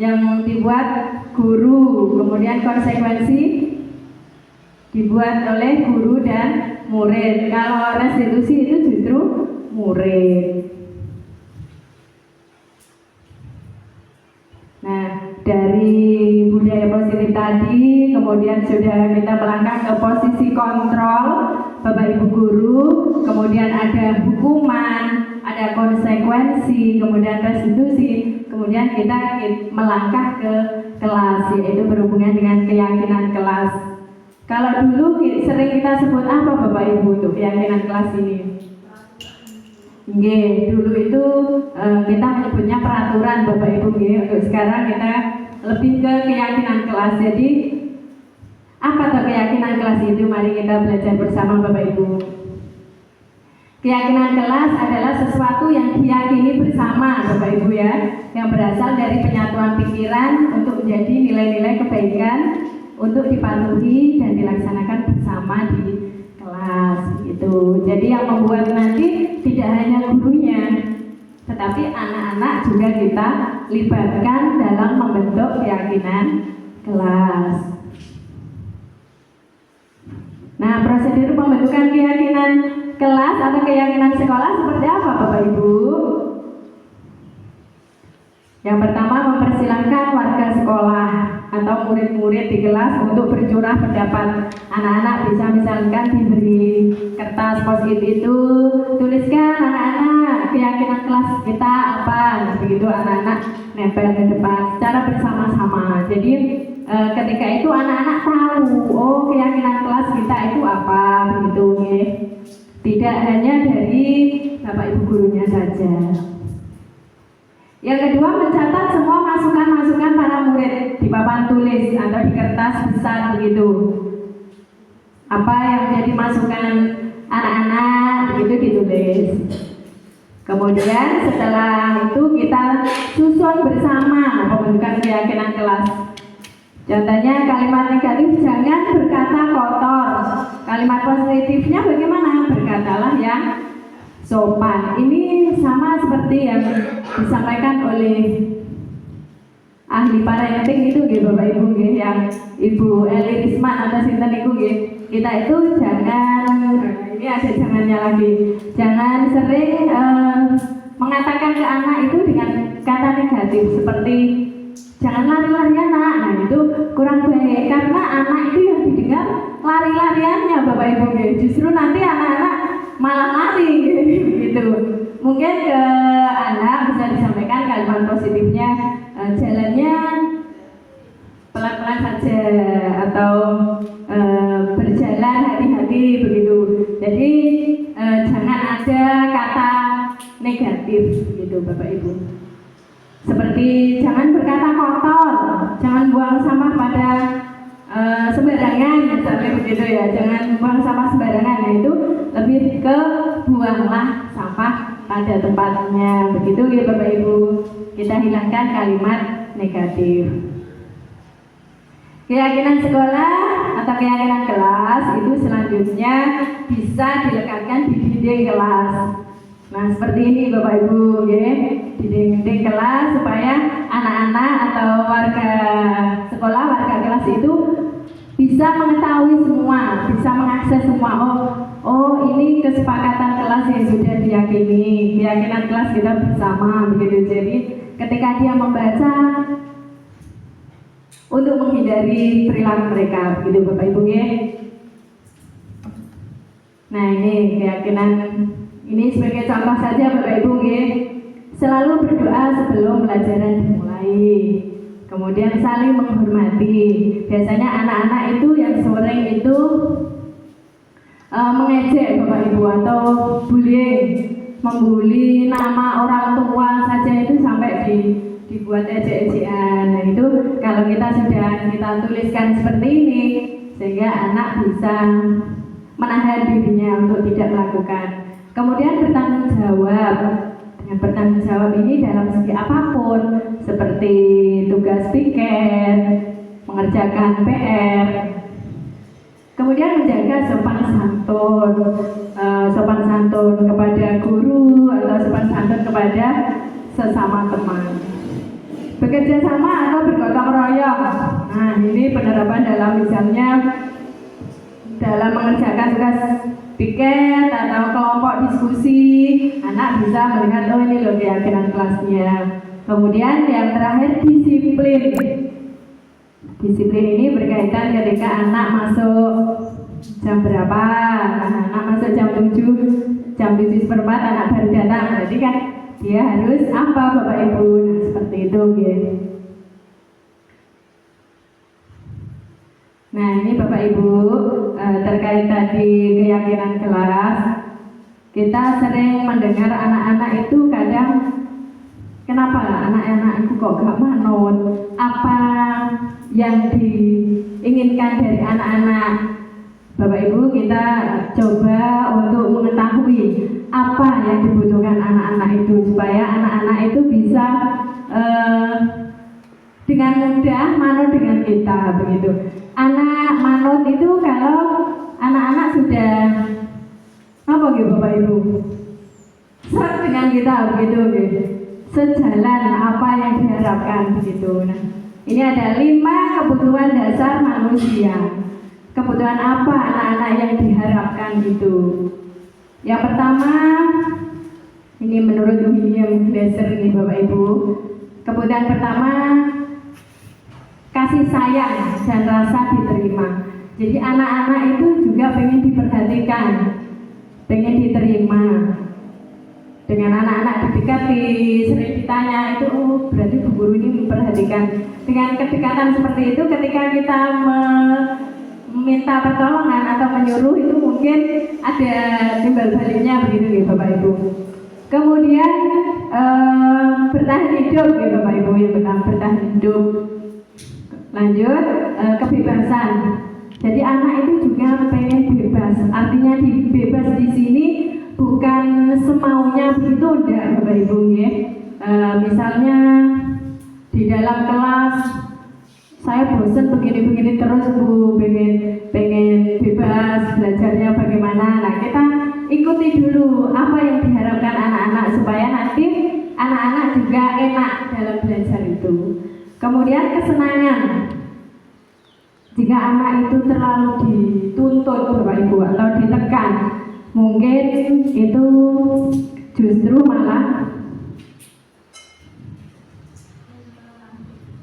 Yang dibuat guru. Kemudian konsekuensi dibuat oleh guru dan murid. Kalau restitusi itu justru murid. Nah, dari budaya positif tadi, kemudian sudah kita melangkah ke posisi kontrol Bapak Ibu guru, kemudian ada hukuman, ada ada konsekuensi, kemudian restitusi, kemudian kita melangkah ke kelas, yaitu berhubungan dengan keyakinan kelas. Kalau dulu sering kita sebut apa Bapak Ibu untuk keyakinan kelas ini? Dulu itu kita menyebutnya peraturan Bapak Ibu. Untuk sekarang kita lebih ke keyakinan kelas. Jadi apa tuh keyakinan kelas itu? Mari kita belajar bersama Bapak Ibu. Keyakinan kelas adalah sesuatu yang diyakini bersama Bapak Ibu ya, yang berasal dari penyatuan pikiran untuk menjadi nilai-nilai kebaikan untuk dipatuhi dan dilaksanakan bersama di kelas gitu. Jadi yang membuat nanti tidak hanya gurunya, tetapi anak-anak juga kita libatkan dalam membentuk keyakinan kelas. Nah, prosedur pembentukan keyakinan kelas atau keyakinan sekolah seperti apa Bapak Ibu? Yang pertama, mempersilahkan warga sekolah atau murid-murid di kelas untuk bercurah pendapat. Anak-anak bisa misalkan diberi kertas post-it itu, tuliskan anak-anak keyakinan kelas kita apa, begitu anak-anak nempel ke depan secara bersama-sama. Jadi ketika itu anak-anak tahu, oh keyakinan kelas kita itu apa, begitu ya. Tidak hanya dari Bapak Ibu gurunya saja. Yang kedua, mencatat semua masukan-masukan para murid di papan tulis atau di kertas besar begitu. Apa yang menjadi masukan anak-anak begitu ditulis. Kemudian setelah itu kita susun bersama pembentukan keyakinan kelas. Contohnya kalimat negatif jangan berkata kotor. Kalimat positifnya bagaimana? Berkatalah yang sopan. Ini sama seperti yang disampaikan oleh ahli parenting itu gitu Bapak Ibu gitu, yang Ibu Eli Risman atau sinten iku gitu. Kita itu jangan, ini ada jangannya lagi, jangan sering mengatakan ke anak itu dengan kata negatif seperti jangan lari-lari anak. Nah itu kurang baik karena anak itu yang didengar lari-lariannya Bapak Ibu gitu. Justru nanti anak-anak malah lari gitu. Mungkin ke anak bisa disampaikan kalimat positifnya, jalannya pelan-pelan saja atau berjalan hati-hati begitu. Jadi jangan ada kata negatif gitu Bapak Ibu. Seperti jangan berkata kotor, jangan buang sampah pada sembarangan misalnya begitu ya, jangan buang sampah sembarangan. Nah itu lebih ke buanglah sampah pada tempatnya begitu ya Bapak Ibu. Kita hilangkan kalimat negatif. Keyakinan sekolah atau keyakinan kelas itu selanjutnya bisa dilekatkan di dinding kelas. Nah seperti ini Bapak Ibu ya, di dinding kelas supaya anak-anak atau warga sekolah, warga kelas itu bisa mengetahui semua, bisa mengakses semua. Oh ini kesepakatan kelas yang sudah diyakini, keyakinan kelas kita bersama begitu. Jadi ketika dia membaca untuk menghindari perilaku mereka begitu Bapak Ibu ya. Nah ini keyakinan ini sebagai contoh saja Bapak Ibu ya. Selalu berdoa sebelum pelajaran dimulai. Kemudian saling menghormati. Biasanya anak-anak itu yang sering itu mengejek Bapak Ibu atau bullying, membuli nama orang tua saja itu sampai dibuat ejek-ejekan. Nah itu kalau kita tuliskan seperti ini sehingga anak bisa menahan dirinya untuk tidak melakukan. Kemudian bertanggung jawab. Dengan bertanggung jawab ini dalam segi apapun, seperti tugas piket, mengerjakan PR. Kemudian menjaga sopan santun kepada guru atau sopan santun kepada sesama teman. Bekerja sama atau bergotong royong. Nah ini penerapan dalam misalnya dalam mengerjakan tugas piket atau kelompok diskusi, anak bisa melihat oh ini loh keyakinan kelasnya. Kemudian yang terakhir disiplin. Disiplin ini berkaitan ketika anak masuk jam berapa. Nah, anak masuk jam 7 anak baru datang. Berarti kan dia harus apa Bapak Ibu? Nah, seperti itu gitu. Nah, ini Bapak Ibu terkait tadi keyakinan kelas, kita sering mendengar anak-anak itu kadang, kenapa anak-anak itu kok gak manut? Apa yang diinginkan dari anak-anak? Bapak Ibu, kita coba untuk mengetahui apa yang dibutuhkan anak-anak itu supaya anak-anak itu bisa dengan mudah manut dengan kita begitu. Anak manut itu kalau anak-anak sudah apa gitu Bapak Ibu? Serat dengan kita begitu gitu. Sejalan apa yang diharapkan begitu. Nah, ini ada 5 kebutuhan dasar manusia. Kebutuhan apa anak-anak yang diharapkan itu? Yang pertama, ini menurut William Glasser nih Bapak Ibu. Kebutuhan pertama, kasih sayang dan rasa diterima. Jadi anak-anak itu juga pengen diperhatikan, pengen diterima. Dengan anak-anak didekati, sering ditanya itu, oh berarti Bu Guru ini memperhatikan. Dengan kedekatan seperti itu, ketika kita meminta pertolongan atau menyuruh itu mungkin ada timbal baliknya begitu ya Bapak Ibu. Kemudian bertahan hidup ya Bapak Ibu, yang pertama bertahan hidup. Lanjut, kebebasan. Jadi anak itu juga pengen bebas. Artinya bebas di sini bukan semaunya begitu, enggak Bapak Ibu ya. Misalnya di dalam kelas saya bosan begini-begini terus Bu, pengen bebas belajarnya bagaimana. Nah, kita ikuti dulu apa yang diharapkan anak-anak supaya nanti anak-anak juga enak dalam belajar itu. Kemudian kesenangan. Jika anak itu terlalu dituntut Bapak Ibu atau ditekan, mungkin itu justru malah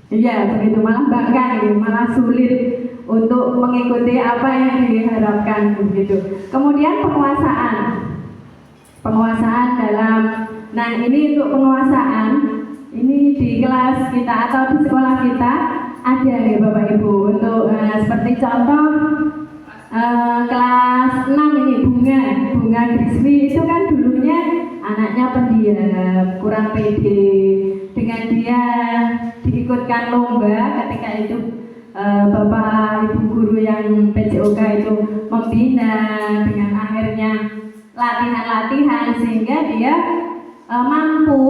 begitu, malah bangga, malah sulit untuk mengikuti apa yang diharapkan begitu. Kemudian penguasaan dalam, nah ini untuk penguasaan ini di kelas kita atau di sekolah kita ada ya Bapak Ibu. Untuk seperti contoh kelas 6 ini Bunga Griswi itu kan dulunya anaknya pendiam, kurang pede. Dengan dia diikutkan lomba, ketika itu Bapak Ibu guru yang PJOK itu membina, dengan akhirnya latihan-latihan sehingga dia mampu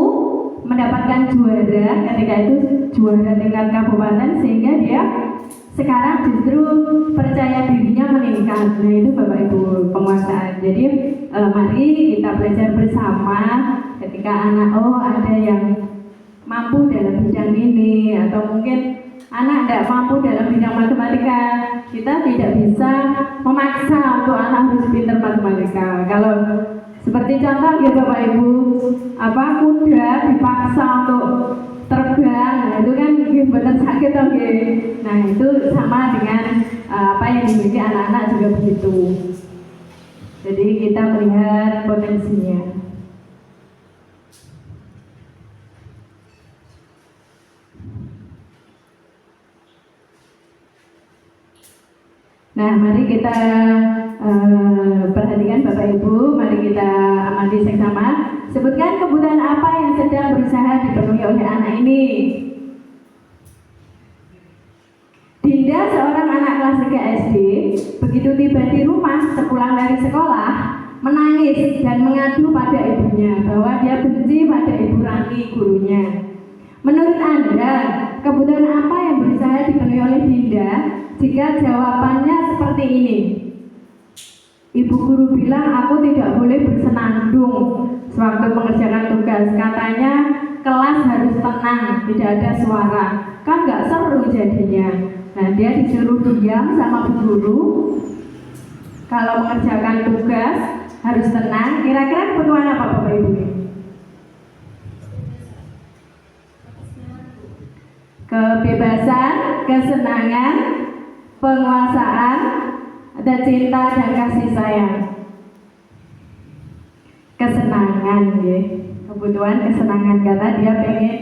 mendapatkan juara, ketika itu juara tingkat kabupaten, sehingga dia sekarang justru percaya dirinya meningkat. Nah itu Bapak Ibu penguasaan. Jadi mari kita belajar bersama ketika anak ada yang mampu dalam bidang ini, atau mungkin anak tidak mampu dalam bidang matematika, kita tidak bisa memaksa untuk anak harus pintar matematika. Kalau seperti contoh ya Bapak Ibu, kuda dipaksa untuk terbang, nah itu kan benar sakit oke. Nah itu sama dengan apa yang dimiliki anak-anak juga begitu. Jadi kita melihat potensinya. Nah, mari kita perhatikan Bapak Ibu, mari kita amati seksama. Sebutkan kebutuhan apa yang sedang berusaha dipenuhi oleh anak ini. Dinda, seorang anak kelas 3 SD, begitu tiba di rumah sepulang dari sekolah, menangis dan mengadu pada ibunya bahwa dia benci pada Ibu Rani, gurunya. Menurut Anda, kebutuhan apa yang berusaha dipenuhi oleh Dinda jika jawabannya seperti ini? Ibu guru bilang aku tidak boleh bersenandung sewaktu mengerjakan tugas. Katanya kelas harus tenang, tidak ada suara. Kan nggak seru jadinya. Nah, dia disuruh diam sama bu guru. Kalau mengerjakan tugas harus tenang. Kira-kira kebutuhan apa Bapak Ibu? Kebebasan, kesenangan, penguasaan, ada cinta dan kasih sayang, kesenangan ya, kebutuhan kesenangan karena dia pengen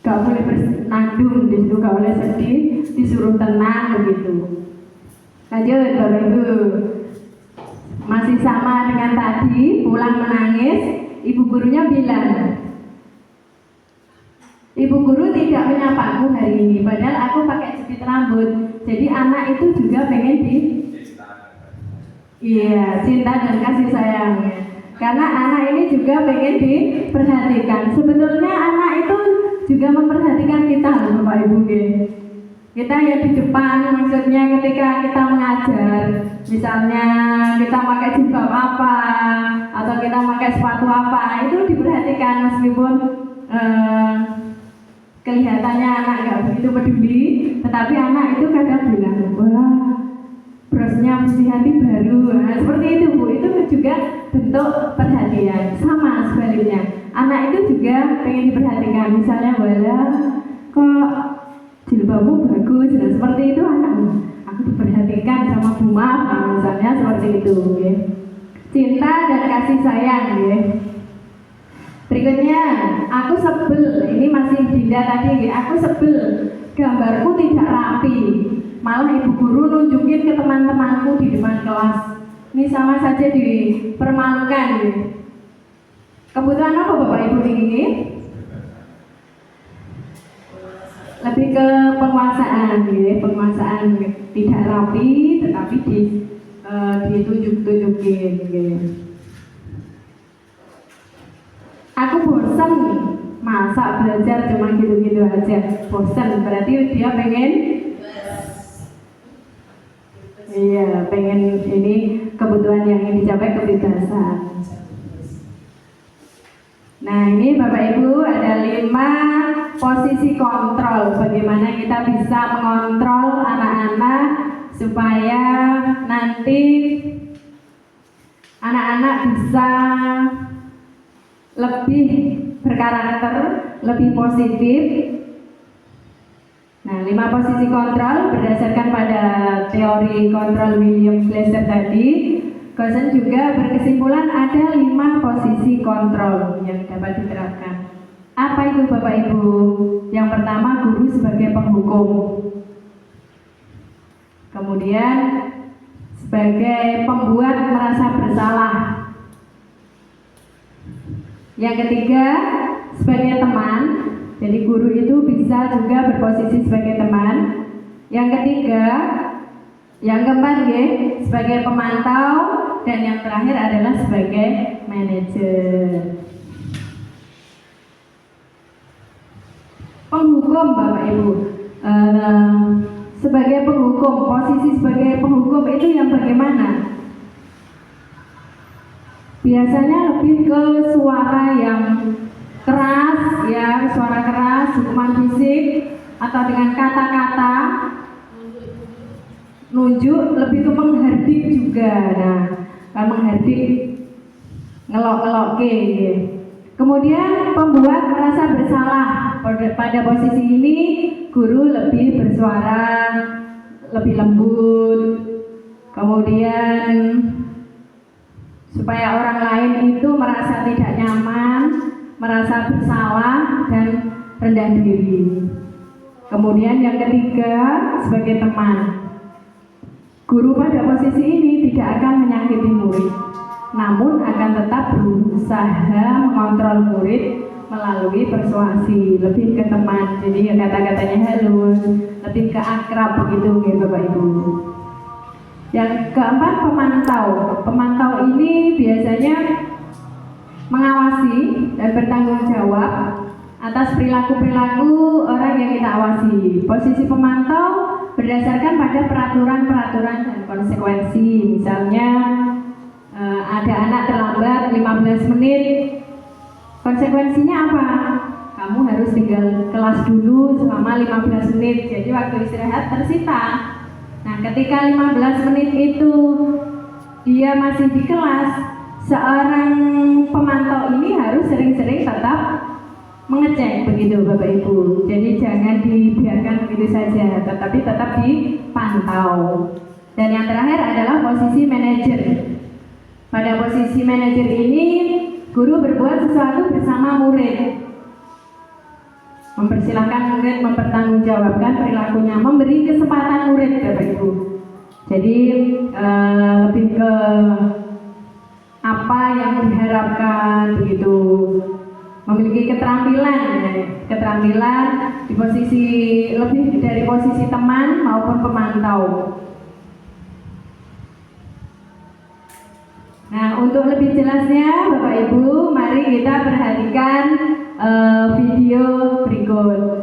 gak boleh bersenandung, disitu gak boleh sedih, disuruh tenang begitu. Lanjut Bapak Ibu, masih sama dengan tadi, pulang menangis, ibu gurunya bilang, ibu guru tidak menyapaku hari ini, padahal aku pakai jepit rambut. Jadi anak itu juga pengen cinta dan kasih sayang. Karena anak ini juga pengen diperhatikan. Sebetulnya anak itu juga memperhatikan kita, Bapak Ibu. Kita yang di depan, maksudnya ketika kita mengajar, misalnya kita pakai jilbab apa atau kita pakai sepatu apa, itu diperhatikan meskipun kelihatannya anak nggak begitu peduli, tetapi anak itu kadang bilang, wah, brosnya mesti hati baru. Nah, seperti itu Bu, itu juga bentuk perhatian. Sama sebaliknya, anak itu juga pengen diperhatikan. Misalnya, wah, kok jilbabmu bagus. Nah, seperti itu anak, aku diperhatikan sama Bu Maf, misalnya seperti itu. Ya. Cinta dan kasih sayang. Ya. Berikutnya, aku sebel. Ini masih Dinda tadi, ya. Aku sebel, gambarku tidak rapi. Malah ibu guru nunjukin ke teman-temanku di depan kelas. Ini sama saja dipermalukan. Ya. Kebutuhan apa Bapak Ibu ini? Lebih ke penguasaan, ya. Penguasaan tidak rapi, tetapi ditunjuk-tunjukin. Ya. Aku bosan, masa belajar cuma gitu-gitu aja. Bosan, berarti dia pengen pengen ini kebutuhan yang ingin dicapai, kebebasan. Nah, ini Bapak Ibu ada 5 posisi kontrol. Bagaimana kita bisa mengontrol anak-anak supaya nanti anak-anak bisa lebih berkarakter, lebih positif. Nah, 5 posisi kontrol berdasarkan pada teori kontrol William Glasser tadi. Gosen juga berkesimpulan ada 5 posisi kontrol yang dapat diterapkan. Apa itu Bapak Ibu? Yang pertama, guru sebagai penghukum. Kemudian sebagai pembuat merasa bersalah. Yang ketiga, sebagai teman. Jadi guru itu bisa juga berposisi sebagai teman. Yang ketiga, yang keempat sebagai pemantau, dan yang terakhir adalah sebagai manajer. Penghukum Bapak Ibu, sebagai penghukum, posisi sebagai penghukum itu yang bagaimana? Biasanya lebih ke suara yang keras, ya, suara keras, hukuman fisik, atau dengan kata-kata, nunjuk, lebih ke menghardik juga. Nah, menghardik, ngelok-ngelok gitu. Kemudian pembuat merasa bersalah. Pada posisi ini guru lebih bersuara, lebih lembut. Kemudian supaya orang lain itu merasa tidak nyaman, merasa bersalah dan rendah diri. Kemudian yang ketiga, sebagai teman. Guru pada posisi ini tidak akan menyakiti murid, namun akan tetap berusaha mengontrol murid melalui persuasi, lebih ke teman. Jadi kata-katanya halus, lebih ke akrab begitu ya Bapak Ibu. Yang keempat, pemantau. Pemantau ini biasanya mengawasi dan bertanggung jawab atas perilaku-perilaku orang yang kita awasi. Posisi pemantau berdasarkan pada peraturan-peraturan dan konsekuensi. Misalnya ada anak terlambat 15 menit, konsekuensinya apa? Kamu harus tinggal kelas dulu selama 15 menit, jadi waktu istirahat tersita. Nah, ketika 15 menit itu dia masih di kelas, seorang pemantau ini harus sering-sering tetap mengecek begitu Bapak Ibu. Jadi jangan dibiarkan begitu saja, tetapi tetap dipantau. Dan yang terakhir adalah posisi manajer. Pada posisi manajer ini, guru berbuat sesuatu bersama murid. Mempersilahkan murid mempertanggungjawabkan perilakunya, memberi kesempatan murid Bapak Ibu. Jadi lebih ke apa yang diharapkan begitu, memiliki keterampilan di posisi lebih dari posisi teman maupun pemantau. Nah, untuk lebih jelasnya Bapak Ibu, mari kita perhatikan video berikut.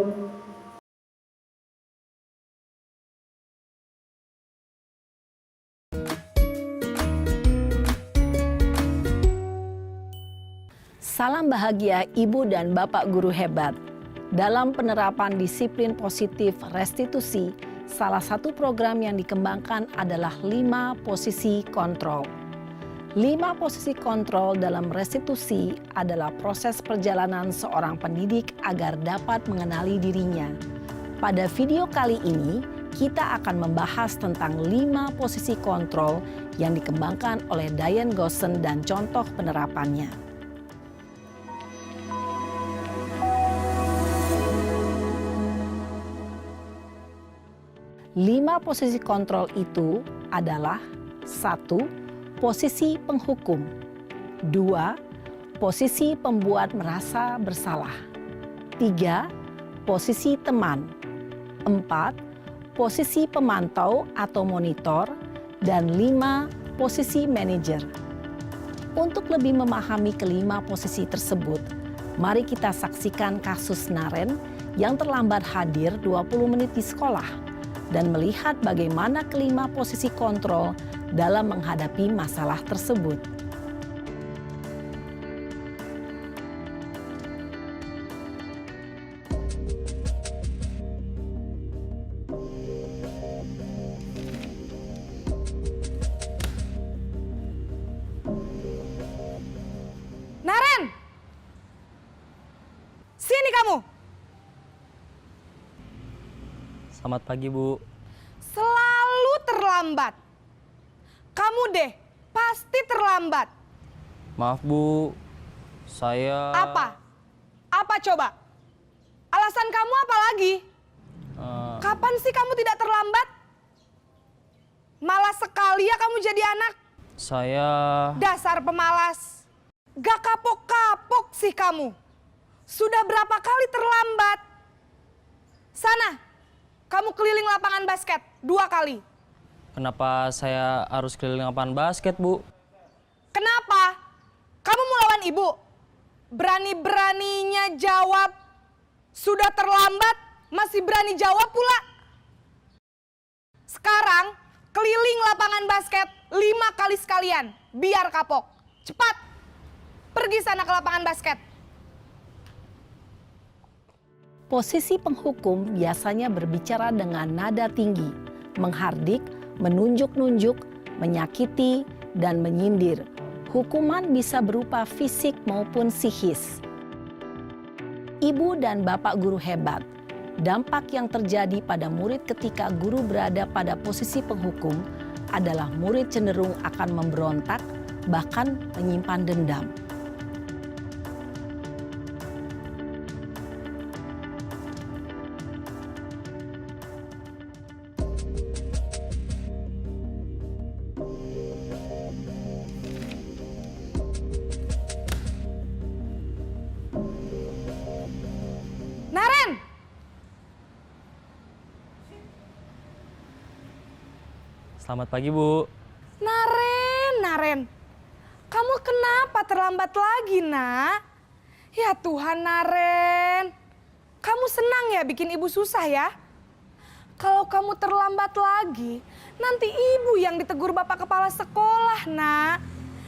Salam bahagia Ibu dan Bapak guru hebat. Dalam penerapan disiplin positif restitusi, salah satu program yang dikembangkan adalah 5 posisi kontrol. 5 posisi kontrol dalam restitusi adalah proses perjalanan seorang pendidik agar dapat mengenali dirinya. Pada video kali ini, kita akan membahas tentang 5 posisi kontrol yang dikembangkan oleh Diane Gosson dan contoh penerapannya. 5 posisi kontrol itu adalah 1. Posisi penghukum. 2. Posisi pembuat merasa bersalah. 3. Posisi teman. 4. Posisi pemantau atau monitor. Dan 5. Posisi manajer. Untuk lebih memahami kelima posisi tersebut, mari kita saksikan kasus Naren yang terlambat hadir 20 menit di sekolah dan melihat bagaimana kelima posisi kontrol dalam menghadapi masalah tersebut. Naren! Sini kamu! Selamat pagi, Bu. Selalu terlambat. Kamu deh, pasti terlambat. Maaf, Bu. Saya... Apa? Apa coba? Alasan kamu apa lagi? Kapan sih kamu tidak terlambat? Malas sekali ya kamu jadi anak. Saya... Dasar pemalas. Gak kapok-kapok sih kamu. Sudah berapa kali terlambat? Sana, kamu keliling lapangan basket 2 kali. Kenapa saya harus keliling lapangan basket, Bu? Kenapa? Kamu mau lawan ibu? Berani-beraninya jawab. Sudah terlambat, masih berani jawab pula. Sekarang, keliling lapangan basket 5 kali sekalian. Biar kapok. Cepat, pergi sana ke lapangan basket. Posisi penghukum biasanya berbicara dengan nada tinggi, menghardik, menunjuk-nunjuk, menyakiti, dan menyindir. Hukuman bisa berupa fisik maupun psikis. Ibu dan Bapak guru hebat, dampak yang terjadi pada murid ketika guru berada pada posisi penghukum adalah murid cenderung akan memberontak, bahkan menyimpan dendam. Naren! Selamat pagi, Bu. Naren. Kamu kenapa terlambat lagi, Nak? Ya Tuhan, Naren. Kamu senang ya bikin ibu susah ya? Kalau kamu terlambat lagi, nanti ibu yang ditegur Bapak Kepala Sekolah, Nak.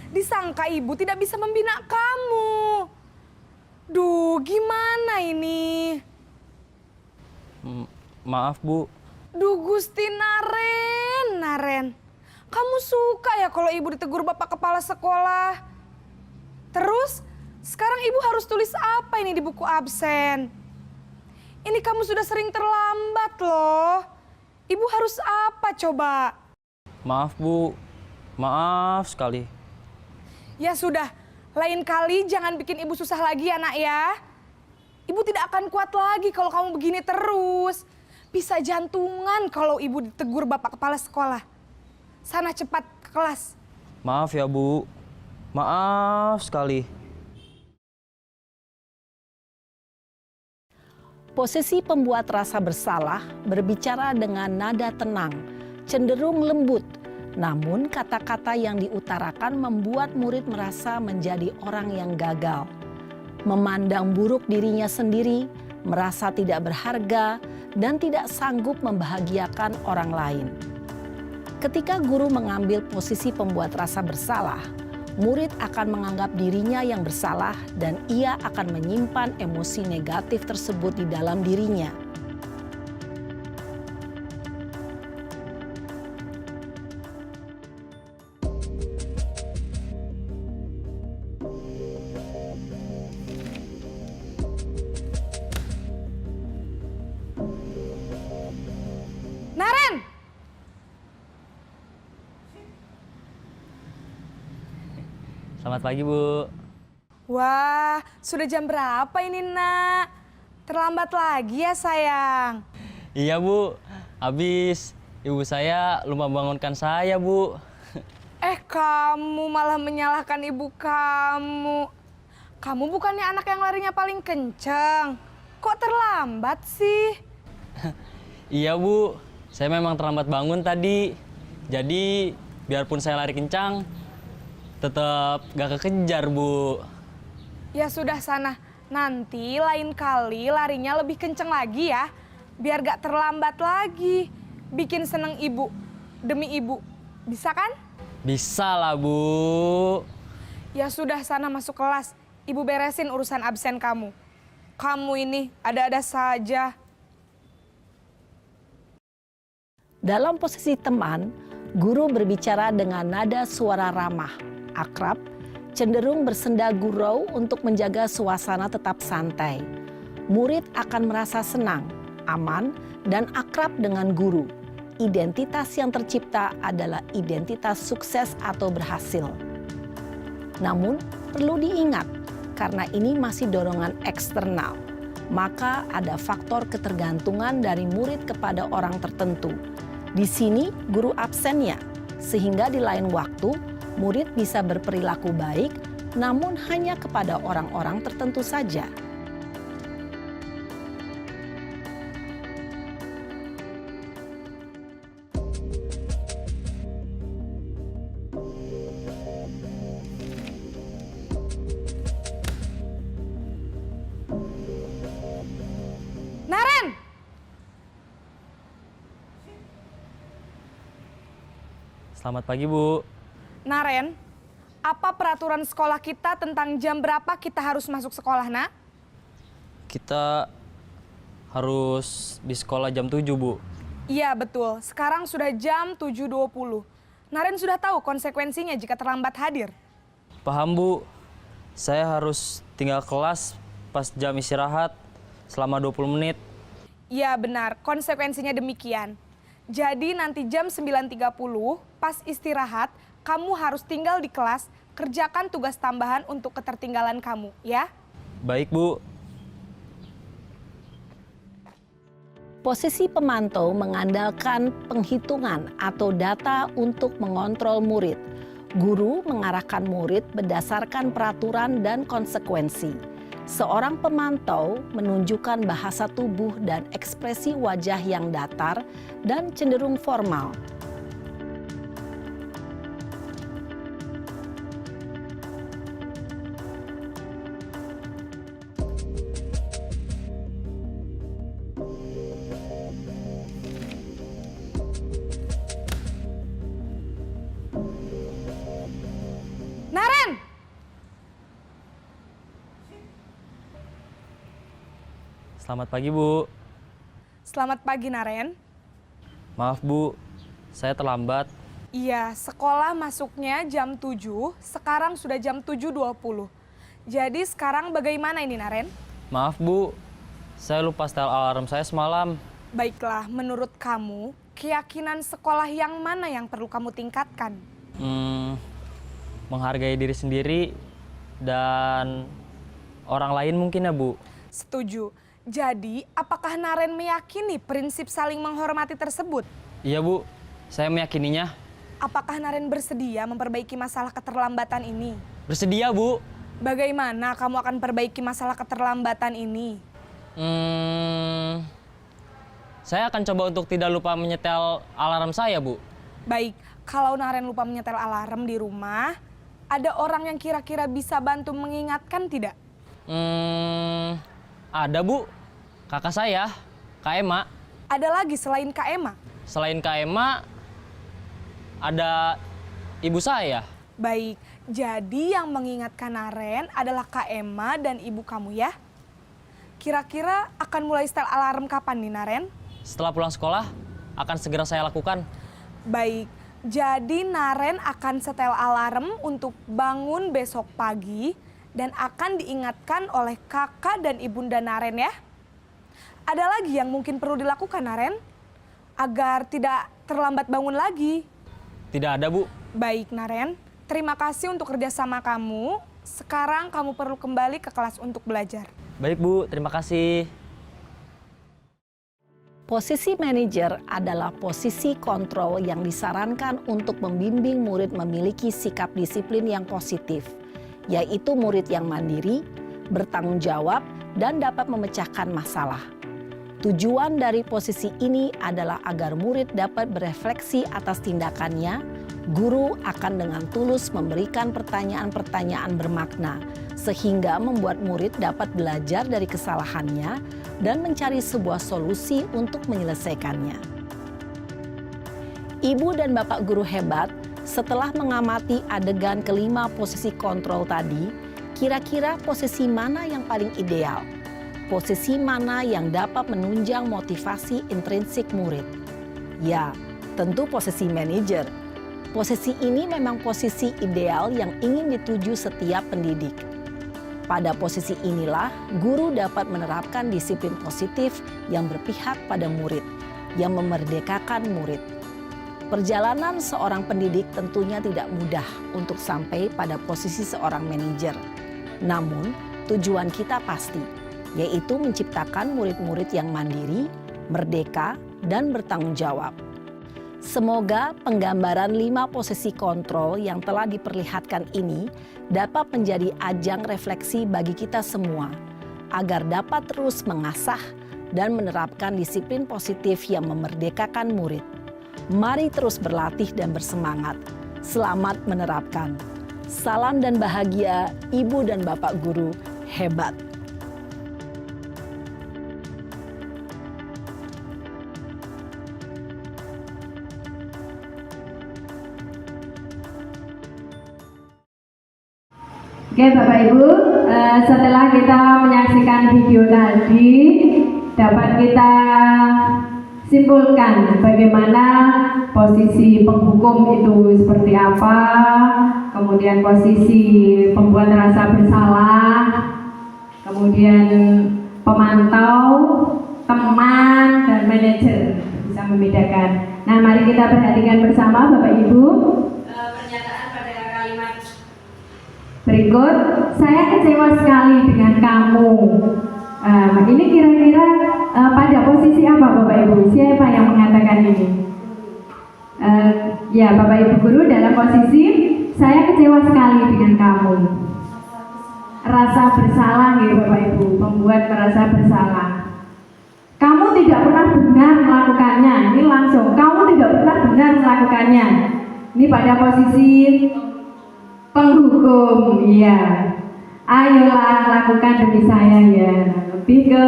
Disangka ibu tidak bisa membina kamu. Duh, gimana ini? Maaf, Bu. Duh Gusti Naren. Kamu suka ya kalau ibu ditegur Bapak Kepala Sekolah? Terus Sekarang ibu harus tulis apa ini di buku absen? Ini kamu sudah sering terlambat loh. Ibu harus apa coba? Maaf Bu, maaf sekali. Ya sudah, lain kali jangan bikin ibu susah lagi ya nak ya. Ibu tidak akan kuat lagi kalau kamu begini terus. Bisa jantungan kalau ibu ditegur bapak kepala sekolah. Sana cepat ke kelas. Maaf ya Bu, maaf sekali. Posisi pembuat rasa bersalah berbicara dengan nada tenang, cenderung lembut. Namun kata-kata yang diutarakan membuat murid merasa menjadi orang yang gagal. Memandang buruk dirinya sendiri, merasa tidak berharga, dan tidak sanggup membahagiakan orang lain. Ketika guru mengambil posisi pembuat rasa bersalah, murid akan menganggap dirinya yang bersalah dan ia akan menyimpan emosi negatif tersebut di dalam dirinya. Naren! Selamat pagi Bu. Wah, sudah jam berapa ini nak? Terlambat lagi ya sayang. Iya Bu, habis ibu saya lupa bangunkan saya Bu. Kamu malah menyalahkan ibu kamu. Kamu bukannya anak yang larinya paling kenceng. Kok terlambat sih? Iya Bu, saya memang terlambat bangun tadi. Jadi biarpun saya lari kencang, tetap gak kekejar Bu. Ya sudah sana, nanti lain kali larinya lebih kenceng lagi ya. Biar gak terlambat lagi. Bikin seneng ibu, demi ibu. Bisa kan? Bisa lah Bu. Ya sudah sana masuk kelas. Ibu beresin urusan absen kamu. Kamu ini ada-ada saja. Dalam posisi teman, guru berbicara dengan nada suara ramah, akrab, cenderung bersenda gurau untuk menjaga suasana tetap santai. Murid akan merasa senang, aman, dan akrab dengan guru. Identitas yang tercipta adalah identitas sukses atau berhasil. Namun, perlu diingat, karena ini masih dorongan eksternal, maka ada faktor ketergantungan dari murid kepada orang tertentu. Di sini guru absennya, sehingga di lain waktu murid bisa berperilaku baik, namun hanya kepada orang-orang tertentu saja. Naren! Selamat pagi Bu. Naren, apa peraturan sekolah kita tentang jam berapa kita harus masuk sekolah, nak? Kita harus di sekolah jam 7 Bu. Iya, betul. Sekarang sudah jam 7.20. Naren sudah tahu konsekuensinya jika terlambat hadir. Paham Bu, saya harus tinggal kelas pas jam istirahat selama 20 menit. Iya, benar. Konsekuensinya demikian. Jadi nanti jam 9.30 pas istirahat, kamu harus tinggal di kelas, kerjakan tugas tambahan untuk ketertinggalan kamu, ya? Baik Bu. Posisi pemantau mengandalkan penghitungan atau data untuk mengontrol murid. Guru mengarahkan murid berdasarkan peraturan dan konsekuensi. Seorang pemantau menunjukkan bahasa tubuh dan ekspresi wajah yang datar dan cenderung formal. Naren! Selamat pagi Bu. Selamat pagi, Naren. Maaf Bu, saya terlambat. Iya, sekolah masuknya jam 7, sekarang sudah jam 7.20. Jadi sekarang bagaimana ini Naren? Maaf Bu, saya lupa setel alarm saya semalam. Baiklah, menurut kamu, keyakinan sekolah yang mana yang perlu kamu tingkatkan? Menghargai diri sendiri dan orang lain mungkin ya Bu. Setuju. Jadi, apakah Naren meyakini prinsip saling menghormati tersebut? Iya Bu, saya meyakininya. Apakah Naren bersedia memperbaiki masalah keterlambatan ini? Bersedia Bu. Bagaimana kamu akan perbaiki masalah keterlambatan ini? Saya akan coba untuk tidak lupa menyetel alarm saya Bu. Baik, kalau Naren lupa menyetel alarm di rumah, ada orang yang kira-kira bisa bantu mengingatkan tidak? Ada Bu, kakak saya, Kak Ema. Ada lagi selain Kak Ema? Selain Kak Ema, ada ibu saya. Baik, jadi yang mengingatkan Naren adalah Kak Ema dan ibu kamu ya? Kira-kira akan mulai setel alarm kapan nih Naren? Setelah pulang sekolah, akan segera saya lakukan. Baik, jadi Naren akan setel alarm untuk bangun besok pagi dan akan diingatkan oleh kakak dan ibunda Naren ya. Ada lagi yang mungkin perlu dilakukan Naren agar tidak terlambat bangun lagi? Tidak ada Bu. Baik Naren, terima kasih untuk kerjasama kamu. Sekarang kamu perlu kembali ke kelas untuk belajar. Baik Bu, terima kasih. Posisi manajer adalah posisi kontrol yang disarankan untuk membimbing murid memiliki sikap disiplin yang positif, yaitu murid yang mandiri, bertanggung jawab, dan dapat memecahkan masalah. Tujuan dari posisi ini adalah agar murid dapat berefleksi atas tindakannya. Guru akan dengan tulus memberikan pertanyaan-pertanyaan bermakna, sehingga membuat murid dapat belajar dari kesalahannya dan mencari sebuah solusi untuk menyelesaikannya. Ibu dan Bapak guru hebat, setelah mengamati adegan kelima posisi kontrol tadi, kira-kira posisi mana yang paling ideal? Posisi mana yang dapat menunjang motivasi intrinsik murid? Ya, tentu posisi manajer. Posisi ini memang posisi ideal yang ingin dituju setiap pendidik. Pada posisi inilah, guru dapat menerapkan disiplin positif yang berpihak pada murid, yang memerdekakan murid. Perjalanan seorang pendidik tentunya tidak mudah untuk sampai pada posisi seorang manajer. Namun, tujuan kita pasti, yaitu menciptakan murid-murid yang mandiri, merdeka, dan bertanggung jawab. Semoga penggambaran 5 posisi kontrol yang telah diperlihatkan ini dapat menjadi ajang refleksi bagi kita semua, agar dapat terus mengasah dan menerapkan disiplin positif yang memerdekakan murid. Mari terus berlatih dan bersemangat. Selamat menerapkan. Salam dan bahagia, Ibu dan Bapak guru hebat. Oke Bapak Ibu, setelah kita menyaksikan video tadi, dapat kita simpulkan bagaimana posisi penghukum itu seperti apa, kemudian posisi pembuat rasa bersalah, kemudian pemantau, teman, dan manajer bisa membedakan. Nah, mari kita perhatikan bersama Bapak Ibu. Pernyataan pada kalimat berikut, saya kecewa sekali dengan kamu. Ini kira-kira pada posisi apa Bapak Ibu? Siapa yang mengatakan ini? Ya Bapak Ibu guru, dalam posisi saya kecewa sekali dengan kamu. Rasa bersalah ya Bapak Ibu, membuat merasa bersalah. Kamu tidak pernah benar melakukannya. Ini langsung, kamu tidak pernah benar melakukannya. Ini pada posisi penghukum, iya. Ayolah lakukan demi saya ya. Lebih ke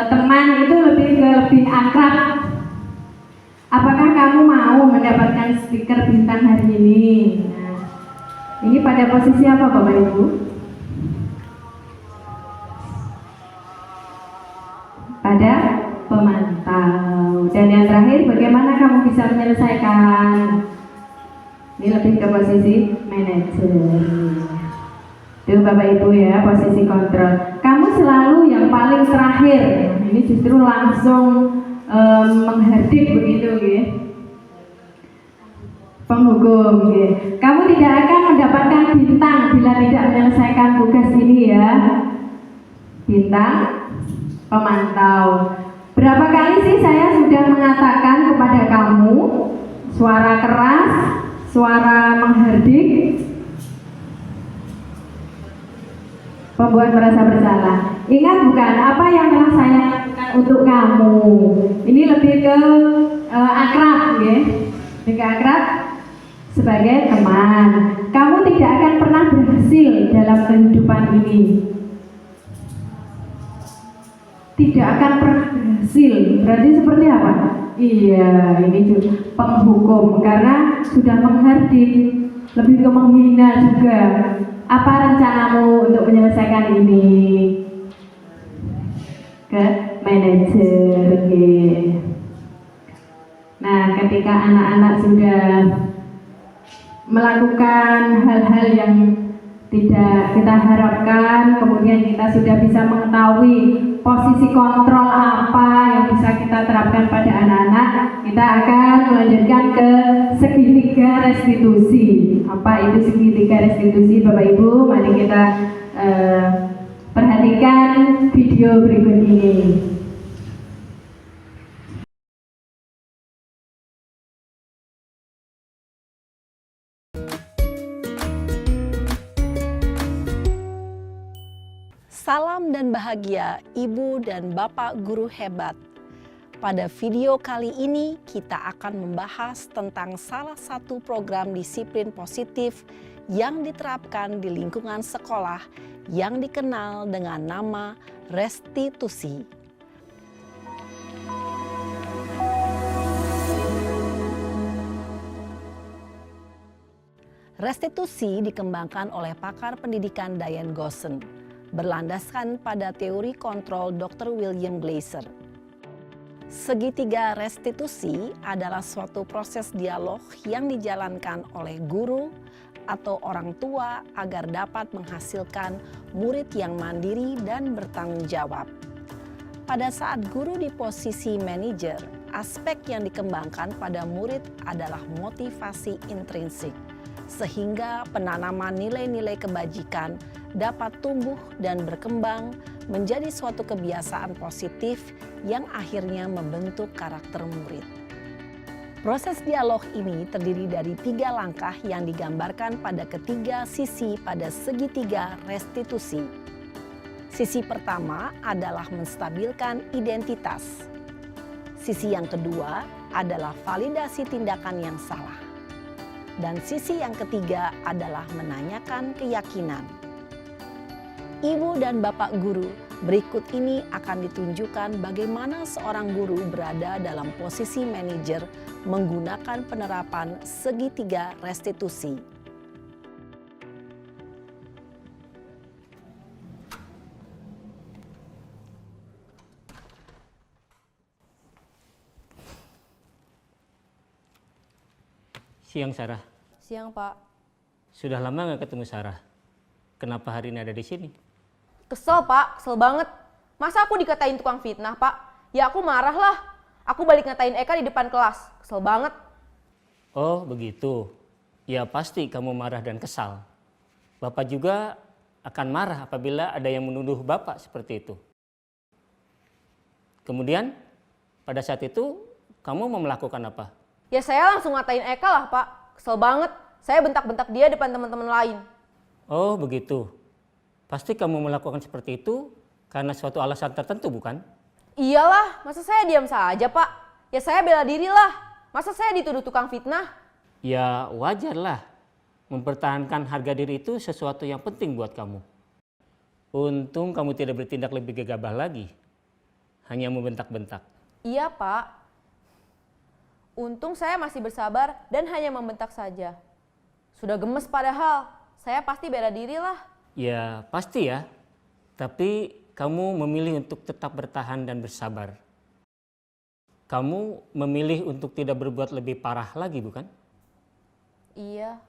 teman itu lebih akrab. Apakah kamu mau mendapatkan stiker bintang hari ini? Nah, ini pada posisi apa Bapak Ibu? Pada pemantau. Dan yang terakhir, bagaimana kamu bisa menyelesaikan? Ini lebih ke posisi manajer. Tuh Bapak Ibu ya, posisi kontrol. Kamu selalu yang paling terakhir. Ini justru langsung menghardik begitu ya. Penghukum ya. Kamu tidak akan mendapatkan bintang bila tidak menyelesaikan tugas ini ya. Bintang pemantau. Berapa kali sih saya sudah mengatakan kepada kamu suara keras, suara menghardik, membuat merasa bersalah. Ingat bukan apa yang telah saya lakukan untuk kamu. Ini lebih ke akrab ya. Lebih ke akrab sebagai teman. Kamu tidak akan pernah berhasil dalam kehidupan ini. Tidak akan pernah berhasil. Berarti seperti apa? Iya, ini juga penghukum karena sudah menghardik, lebih ke menghina juga. Apa rencanamu untuk menyelesaikan ini? Ke manajer. Okay. Nah, ketika anak-anak sudah melakukan hal-hal yang tidak kita harapkan, kemudian kita sudah bisa mengetahui posisi kontrol apa yang bisa kita terapkan pada anak-anak, kita akan melanjutkan ke segitiga restitusi. Apa itu segitiga restitusi, Bapak Ibu? Mari kita perhatikan video berikut ini. Salam dan bahagia Ibu dan Bapak guru hebat. Pada video kali ini kita akan membahas tentang salah satu program disiplin positif yang diterapkan di lingkungan sekolah yang dikenal dengan nama restitusi. Restitusi dikembangkan oleh pakar pendidikan Diane Gosson, berlandaskan pada teori kontrol Dr. William Glasser. Segitiga restitusi adalah suatu proses dialog yang dijalankan oleh guru atau orang tua agar dapat menghasilkan murid yang mandiri dan bertanggung jawab. Pada saat guru di posisi manajer, aspek yang dikembangkan pada murid adalah motivasi intrinsik, sehingga penanaman nilai-nilai kebajikan dapat tumbuh dan berkembang menjadi suatu kebiasaan positif yang akhirnya membentuk karakter murid. Proses dialog ini terdiri dari 3 langkah yang digambarkan pada ketiga sisi pada segitiga restitusi. Sisi pertama adalah menstabilkan identitas. Sisi yang kedua adalah validasi tindakan yang salah. Dan sisi yang ketiga adalah menanyakan keyakinan. Ibu dan Bapak guru, berikut ini akan ditunjukkan bagaimana seorang guru berada dalam posisi manajer menggunakan penerapan segitiga restitusi. Siang, Sarah. Siang, Pak. Sudah lama nggak ketemu Sarah. Kenapa hari ini ada di sini? Kesel, Pak. Kesel banget. Masa aku dikatain tukang fitnah, Pak? Ya aku marah lah. Aku balik ngatain Eka di depan kelas. Kesel banget. Oh, begitu. Ya pasti kamu marah dan kesal. Bapak juga akan marah apabila ada yang menuduh Bapak seperti itu. Kemudian, pada saat itu, kamu mau melakukan apa? Ya saya langsung ngatain Eka lah, Pak. Kesel banget. Saya bentak-bentak dia depan teman-teman lain. Oh, begitu. Pasti kamu melakukan seperti itu karena suatu alasan tertentu, bukan? Iyalah, masa saya diam saja, Pak? Ya saya bela diri lah. Masa saya dituduh tukang fitnah? Ya wajarlah. Mempertahankan harga diri itu sesuatu yang penting buat kamu. Untung kamu tidak bertindak lebih gegabah lagi. Hanya membentak-bentak. Iya, Pak. Untung saya masih bersabar dan hanya membentak saja. Sudah gemes padahal. Saya pasti bela diri lah. Ya pasti ya. Tapi kamu memilih untuk tetap bertahan dan bersabar. Kamu memilih untuk tidak berbuat lebih parah lagi, bukan? Iya.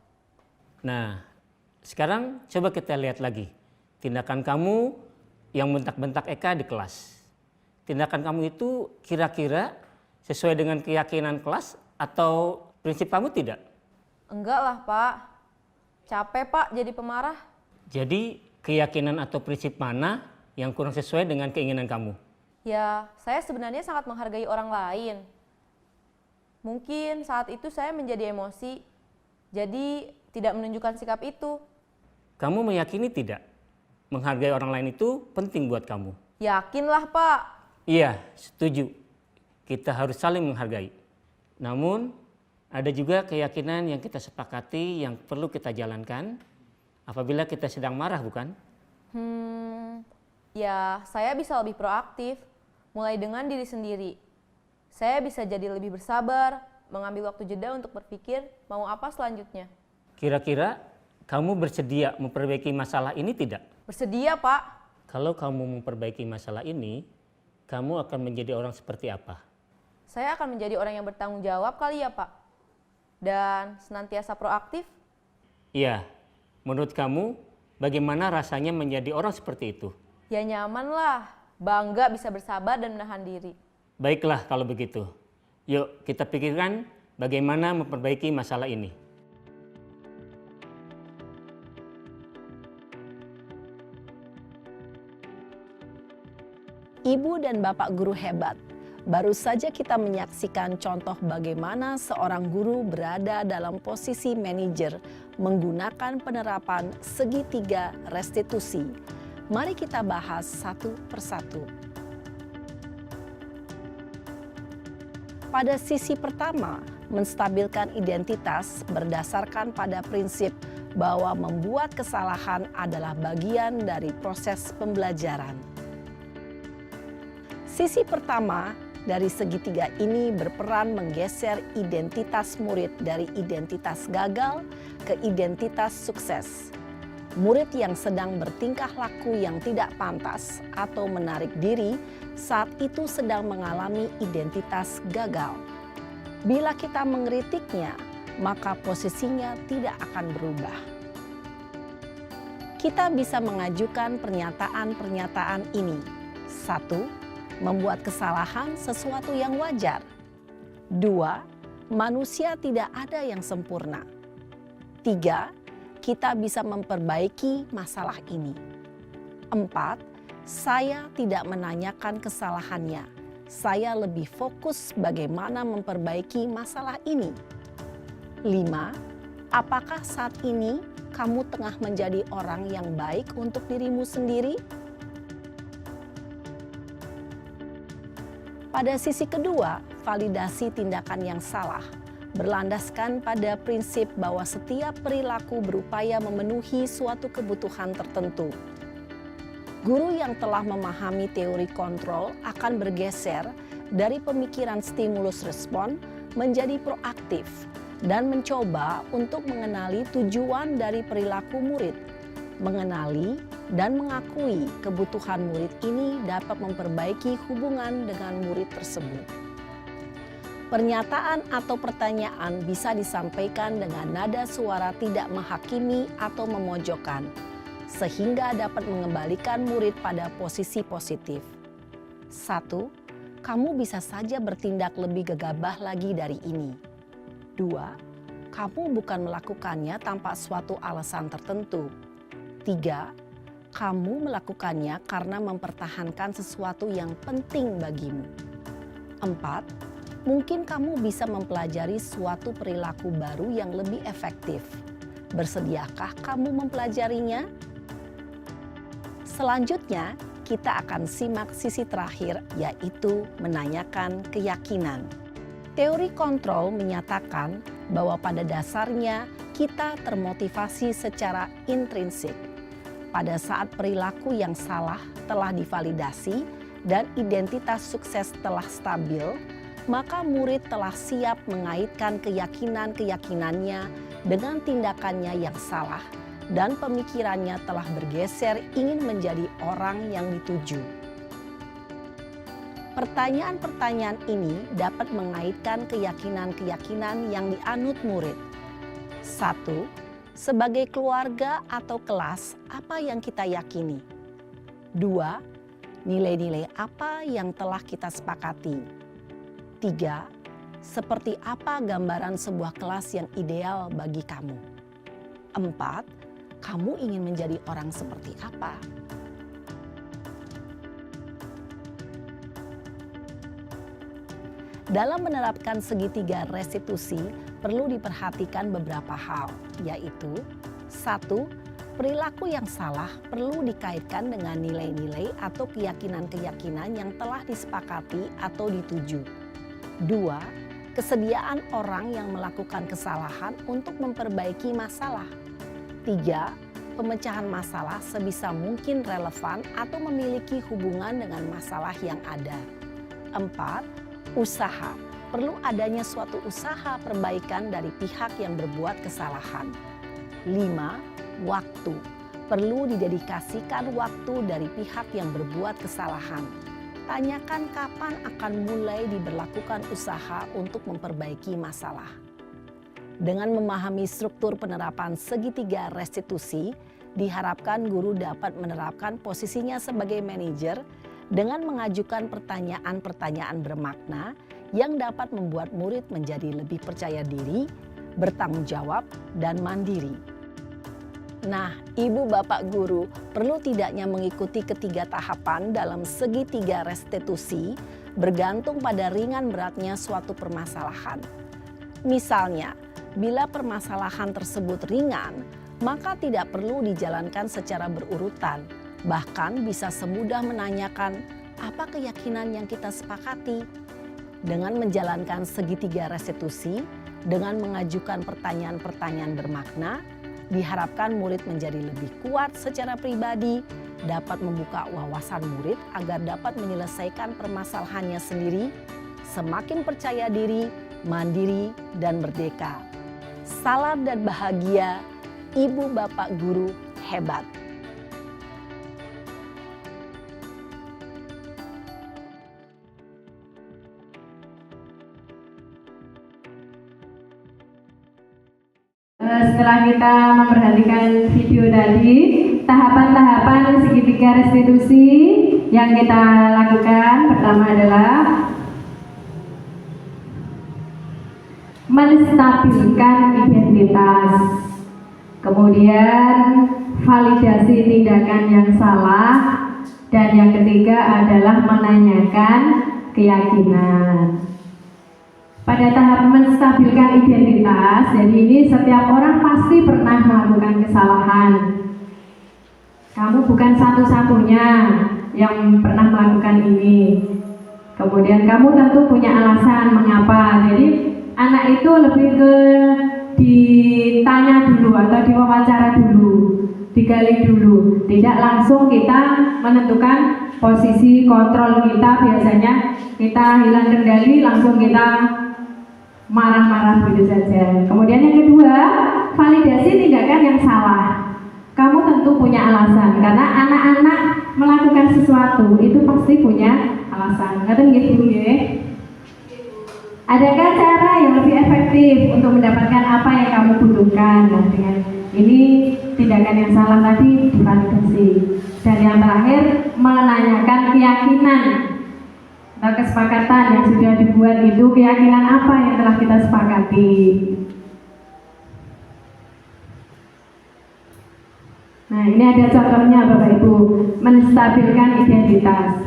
Nah, sekarang coba kita lihat lagi. Tindakan kamu yang bentak-bentak Eka di kelas. Tindakan kamu itu kira-kira sesuai dengan keyakinan kelas atau prinsip kamu tidak? Enggak lah Pak, capek Pak jadi pemarah. Jadi keyakinan atau prinsip mana yang kurang sesuai dengan keinginan kamu? Ya, saya sebenarnya sangat menghargai orang lain. Mungkin saat itu saya menjadi emosi, jadi tidak menunjukkan sikap itu. Kamu meyakini tidak? Menghargai orang lain itu penting buat kamu. Yakinlah Pak. Iya, setuju. Kita harus saling menghargai. Namun, ada juga keyakinan yang kita sepakati yang perlu kita jalankan apabila kita sedang marah, bukan? Ya saya bisa lebih proaktif, mulai dengan diri sendiri. Saya bisa jadi lebih bersabar, mengambil waktu jeda untuk berpikir mau apa selanjutnya. Kira-kira kamu bersedia memperbaiki masalah ini tidak? Bersedia Pak. Kalau kamu memperbaiki masalah ini, kamu akan menjadi orang seperti apa? Saya akan menjadi orang yang bertanggung jawab kali ya Pak. Dan senantiasa proaktif. Iya, menurut kamu bagaimana rasanya menjadi orang seperti itu? Ya nyaman lah, bangga bisa bersabar dan menahan diri. Baiklah kalau begitu. Yuk kita pikirkan bagaimana memperbaiki masalah ini. Ibu dan Bapak guru hebat, baru saja kita menyaksikan contoh bagaimana seorang guru berada dalam posisi manajer menggunakan penerapan segitiga restitusi. Mari kita bahas satu persatu. Pada sisi pertama, menstabilkan identitas berdasarkan pada prinsip bahwa membuat kesalahan adalah bagian dari proses pembelajaran. Sisi pertama dari segitiga ini berperan menggeser identitas murid dari identitas gagal ke identitas sukses. Murid yang sedang bertingkah laku yang tidak pantas atau menarik diri saat itu sedang mengalami identitas gagal. Bila kita mengkritiknya, maka posisinya tidak akan berubah. Kita bisa mengajukan pernyataan-pernyataan ini. 1. Membuat kesalahan sesuatu yang wajar. 2. Manusia tidak ada yang sempurna. 3. Kita bisa memperbaiki masalah ini. 4. Saya tidak menanyakan kesalahannya. Saya lebih fokus bagaimana memperbaiki masalah ini. 5. Apakah saat ini kamu tengah menjadi orang yang baik untuk dirimu sendiri? Pada sisi kedua, validasi tindakan yang salah berlandaskan pada prinsip bahwa setiap perilaku berupaya memenuhi suatu kebutuhan tertentu. Guru yang telah memahami teori kontrol akan bergeser dari pemikiran stimulus respon menjadi proaktif dan mencoba untuk mengenali tujuan dari perilaku murid. Mengenali dan mengakui kebutuhan murid ini dapat memperbaiki hubungan dengan murid tersebut. Pernyataan atau pertanyaan bisa disampaikan dengan nada suara tidak menghakimi atau memojokkan, sehingga dapat mengembalikan murid pada posisi positif. 1. Kamu bisa saja bertindak lebih gegabah lagi dari ini. 2. Kamu bukan melakukannya tanpa suatu alasan tertentu. 3. Kamu melakukannya karena mempertahankan sesuatu yang penting bagimu. 4. Mungkin kamu bisa mempelajari suatu perilaku baru yang lebih efektif. Bersediakah kamu mempelajarinya? Selanjutnya, kita akan simak sisi terakhir, yaitu menanyakan keyakinan. Teori kontrol menyatakan bahwa pada dasarnya kita termotivasi secara intrinsik. Pada saat perilaku yang salah telah divalidasi dan identitas sukses telah stabil, maka murid telah siap mengaitkan keyakinan-keyakinannya dengan tindakannya yang salah dan pemikirannya telah bergeser ingin menjadi orang yang dituju. Pertanyaan-pertanyaan ini dapat mengaitkan keyakinan-keyakinan yang dianut murid. 1. sebagai keluarga atau kelas apa yang kita yakini. 2. Nilai-nilai apa yang telah kita sepakati. 3. Seperti apa gambaran sebuah kelas yang ideal bagi kamu. 4. Kamu ingin menjadi orang seperti apa? Dalam menerapkan segitiga restitusi, perlu diperhatikan beberapa hal, yaitu 1. Perilaku yang salah perlu dikaitkan dengan nilai-nilai atau keyakinan-keyakinan yang telah disepakati atau dituju. 2. Kesediaan orang yang melakukan kesalahan untuk memperbaiki masalah. 3. Pemecahan masalah sebisa mungkin relevan atau memiliki hubungan dengan masalah yang ada. 4. Usaha. Perlu adanya suatu usaha perbaikan dari pihak yang berbuat kesalahan. 5. Waktu. Perlu didedikasikan waktu dari pihak yang berbuat kesalahan. Tanyakan kapan akan mulai diberlakukan usaha untuk memperbaiki masalah. Dengan memahami struktur penerapan segitiga restitusi, diharapkan guru dapat menerapkan posisinya sebagai manajer dengan mengajukan pertanyaan-pertanyaan bermakna yang dapat membuat murid menjadi lebih percaya diri, bertanggung jawab, dan mandiri. Nah, Ibu Bapak Guru perlu tidaknya mengikuti ketiga tahapan dalam segitiga restitusi bergantung pada ringan beratnya suatu permasalahan. Misalnya, bila permasalahan tersebut ringan, maka tidak perlu dijalankan secara berurutan. Bahkan bisa semudah menanyakan apa keyakinan yang kita sepakati. Dengan menjalankan segitiga restitusi, dengan mengajukan pertanyaan-pertanyaan bermakna, diharapkan murid menjadi lebih kuat secara pribadi, dapat membuka wawasan murid agar dapat menyelesaikan permasalahannya sendiri, semakin percaya diri, mandiri, dan merdeka. Salam dan bahagia, Ibu Bapak Guru hebat. Setelah kita memperhatikan video tadi, tahapan-tahapan segitiga restitusi yang kita lakukan pertama adalah menstabilkan identitas, kemudian validasi tindakan yang salah, dan yang ketiga adalah menanyakan keyakinan. Pada tahap menstabilkan identitas, jadi ini setiap orang pasti pernah melakukan kesalahan. Kamu bukan satu-satunya yang pernah melakukan ini. Kemudian kamu tentu punya alasan mengapa. Jadi anak itu lebih ke ditanya dulu atau diwawancara dulu, digali dulu. Tidak langsung kita menentukan posisi kontrol kita. Biasanya kita hilang kendali, langsung kita marah-marah begitu saja. Kemudian yang kedua, validasi tindakan yang salah. Kamu tentu punya alasan, karena anak-anak melakukan sesuatu itu pasti punya alasan. Ngaten nggih Bu nggih? Adakah cara yang lebih efektif untuk mendapatkan apa yang kamu butuhkan? Nah, dengan ini tindakan yang salah tadi divalidasi. Dan yang terakhir, menanyakan keyakinan atau kesepakatan yang sudah dibuat itu, keyakinan apa yang telah kita sepakati. Nah, ini ada contohnya Bapak Ibu, menstabilkan identitas.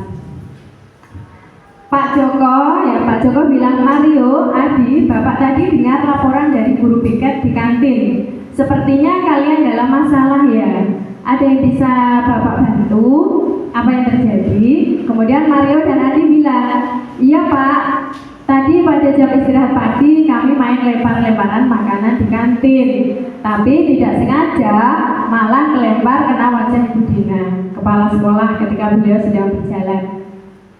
Pak Joko bilang, Mario, Adi, Bapak tadi dengar laporan dari guru piket di kantin. Sepertinya kalian dalam masalah ya. Ada yang bisa Bapak bantu? Apa yang terjadi? Kemudian Mario dan Adi bilang, iya Pak, tadi pada jam istirahat pagi kami main lempar-lemparan makanan di kantin. Tapi tidak sengaja malah kelempar kena wajah Ibu Dina, kepala sekolah ketika beliau sedang berjalan.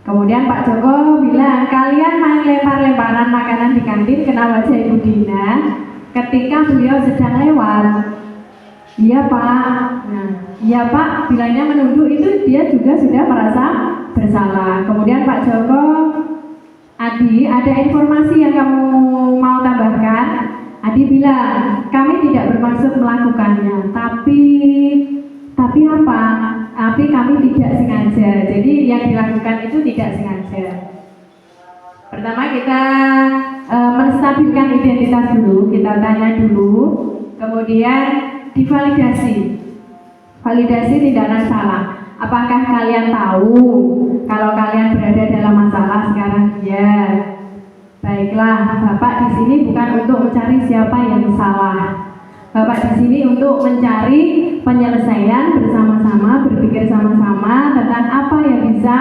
Kemudian Pak Joko bilang, kalian main lempar-lemparan makanan di kantin kena wajah Ibu Dina ketika beliau sedang lewat. Iya Pak. Nah, iya Pak, bilangnya menunduk itu dia juga sudah merasa bersalah. Kemudian Pak Joko, Adi, ada informasi yang kamu mau tambahkan? Adi bilang, kami tidak bermaksud melakukannya, tapi apa? Tapi kami tidak sengaja. Jadi yang dilakukan itu tidak sengaja. Pertama kita menstabilkan identitas dulu, kita tanya dulu, kemudian divalidasi. Validasi tidaklah salah. Apakah kalian tahu kalau kalian berada dalam masalah sekarang? Ya. Baiklah, Bapak di sini bukan untuk mencari siapa yang salah. Bapak di sini untuk mencari penyelesaian bersama-sama, berpikir sama-sama tentang apa yang bisa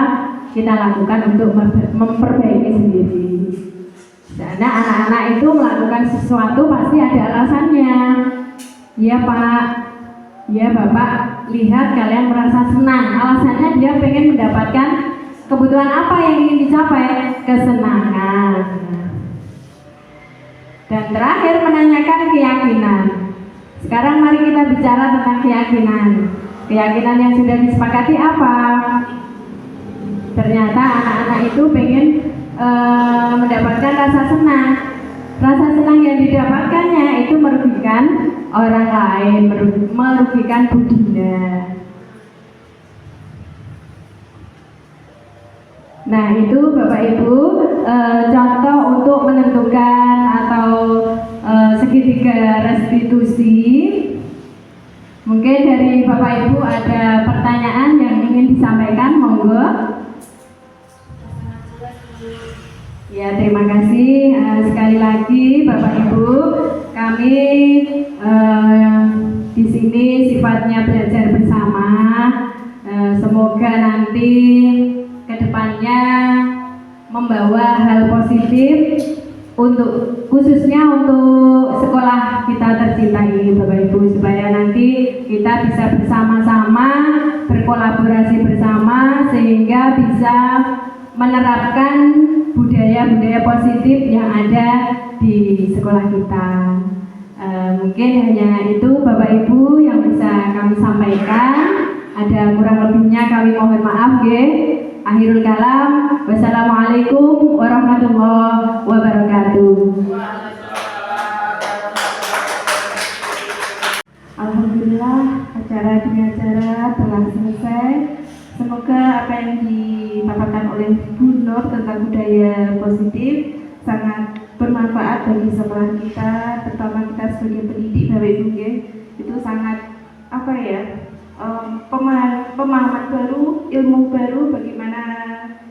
kita lakukan untuk memperbaiki sendiri. Karena anak-anak itu melakukan sesuatu pasti ada alasannya. Ya Pak, ya Bapak, lihat kalian merasa senang. Alasannya dia pengen mendapatkan kebutuhan apa yang ingin dicapai? Kesenangan. Dan terakhir menanyakan keyakinan. Sekarang mari kita bicara tentang keyakinan. Keyakinan yang sudah disepakati apa? Ternyata anak-anak itu pengen mendapatkan rasa senang. Rasa senang yang didapatkannya itu merugikan orang lain, merugikan budinya. Nah itu Bapak Ibu contoh untuk menentukan atau segitiga restitusi. Mungkin dari Bapak Ibu ada pertanyaan yang ingin disampaikan, monggo. Ya terima kasih sekali lagi Bapak Ibu, kami di sini sifatnya belajar bersama. Semoga nanti kedepannya membawa hal positif untuk khususnya untuk sekolah kita tercinta ini Bapak Ibu, supaya nanti kita bisa bersama-sama berkolaborasi bersama sehingga bisa menerapkan budaya-budaya positif yang ada di sekolah kita. Mungkin hanya itu Bapak Ibu yang bisa kami sampaikan. Ada kurang lebihnya kami mohon maaf nggih. Akhirul kalam, wassalamualaikum warahmatullahi wabarakatuh. Alhamdulillah acara demi acara telah selesai. Semoga apa yang dipaparkan oleh Bu Nur tentang budaya positif sangat bermanfaat bagi sekolah kita, terutama kita sebagai pendidik Bapak Ibu nggih. Itu sangat apa ya? Pemahaman baru, ilmu baru bagaimana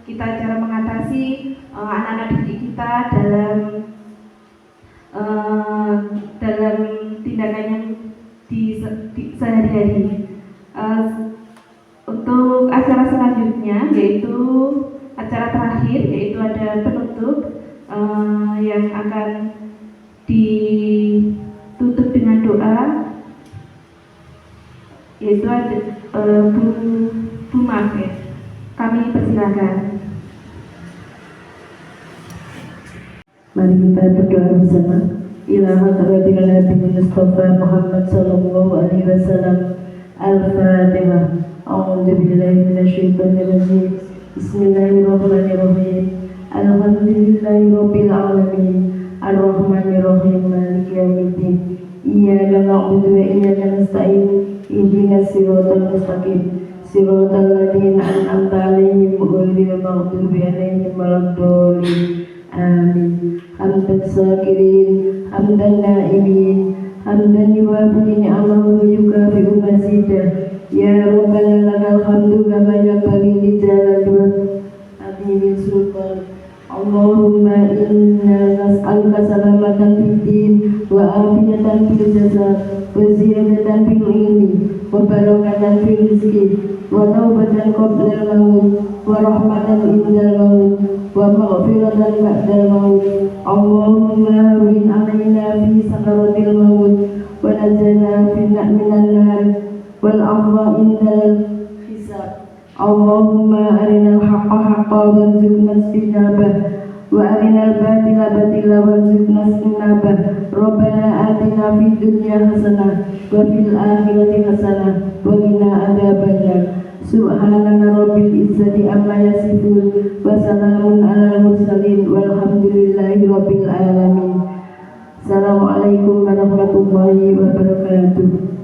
kita cara mengatasi anak-anak didik kita dalam tindakan yang di sehari-hari. Untuk acara selanjutnya yaitu acara terakhir, yaitu ada penutup yang akan ditutup dengan doa, yaitu ada Bu Mafid. Kami persilakan. Mari kita berdoa bersama. Ila hadratil Nabi Mustafa Muhammad sallallahu alaihi wasallam. Al-Fatihah. A'udzu billahi minasyaitonir rajim. Bismillahirrahmanirrahim. Alhamdulillahi rabbil alamin. Ar-Rahmanir Rahim. Maliki yaumiddin. Iyyaka na'budu wa iyyaka nasta'in. Ihdinas siratal mustaqim. Siratal ladzina an'amta 'alaihim ghairil maghdubi 'alaihim waladdallin. Amin. Hamdan syakirin, hamdan na'imin, hamdan yuwafi ni'amahu wa yukafi'u mazidah. Ya Rabbana lakal hamdu kama yanbaghi li jalali wajhika sultan. Allahumma inna nas'aluka salamatan fid din wa afiyatan fil jasad wa ziyadatan fil ilmi wa barakatan fil rizqi wa taubatan qabla al-maut wa rahmatan indal maut wa maghfiratan ba'dal maut. Allahumma hawwin 'alaina fi sakaratil maut wa najjina minan nar wal afwa indal hisab. Allahumma arinal haqqa haqqan warzuqna istijabah wa arinal batila batila warzuqna istinabah. Rabbana atina fid dunya hasanah wa fil akhirati hasanah wa qina adzabannar. Subhana rabbil izzati amma yasifun wa salamun alal mursalin walhamdulillahi rabbil alamin. Assalamualaikum Wassalamualaikum warahmatullahi wabarakatuh.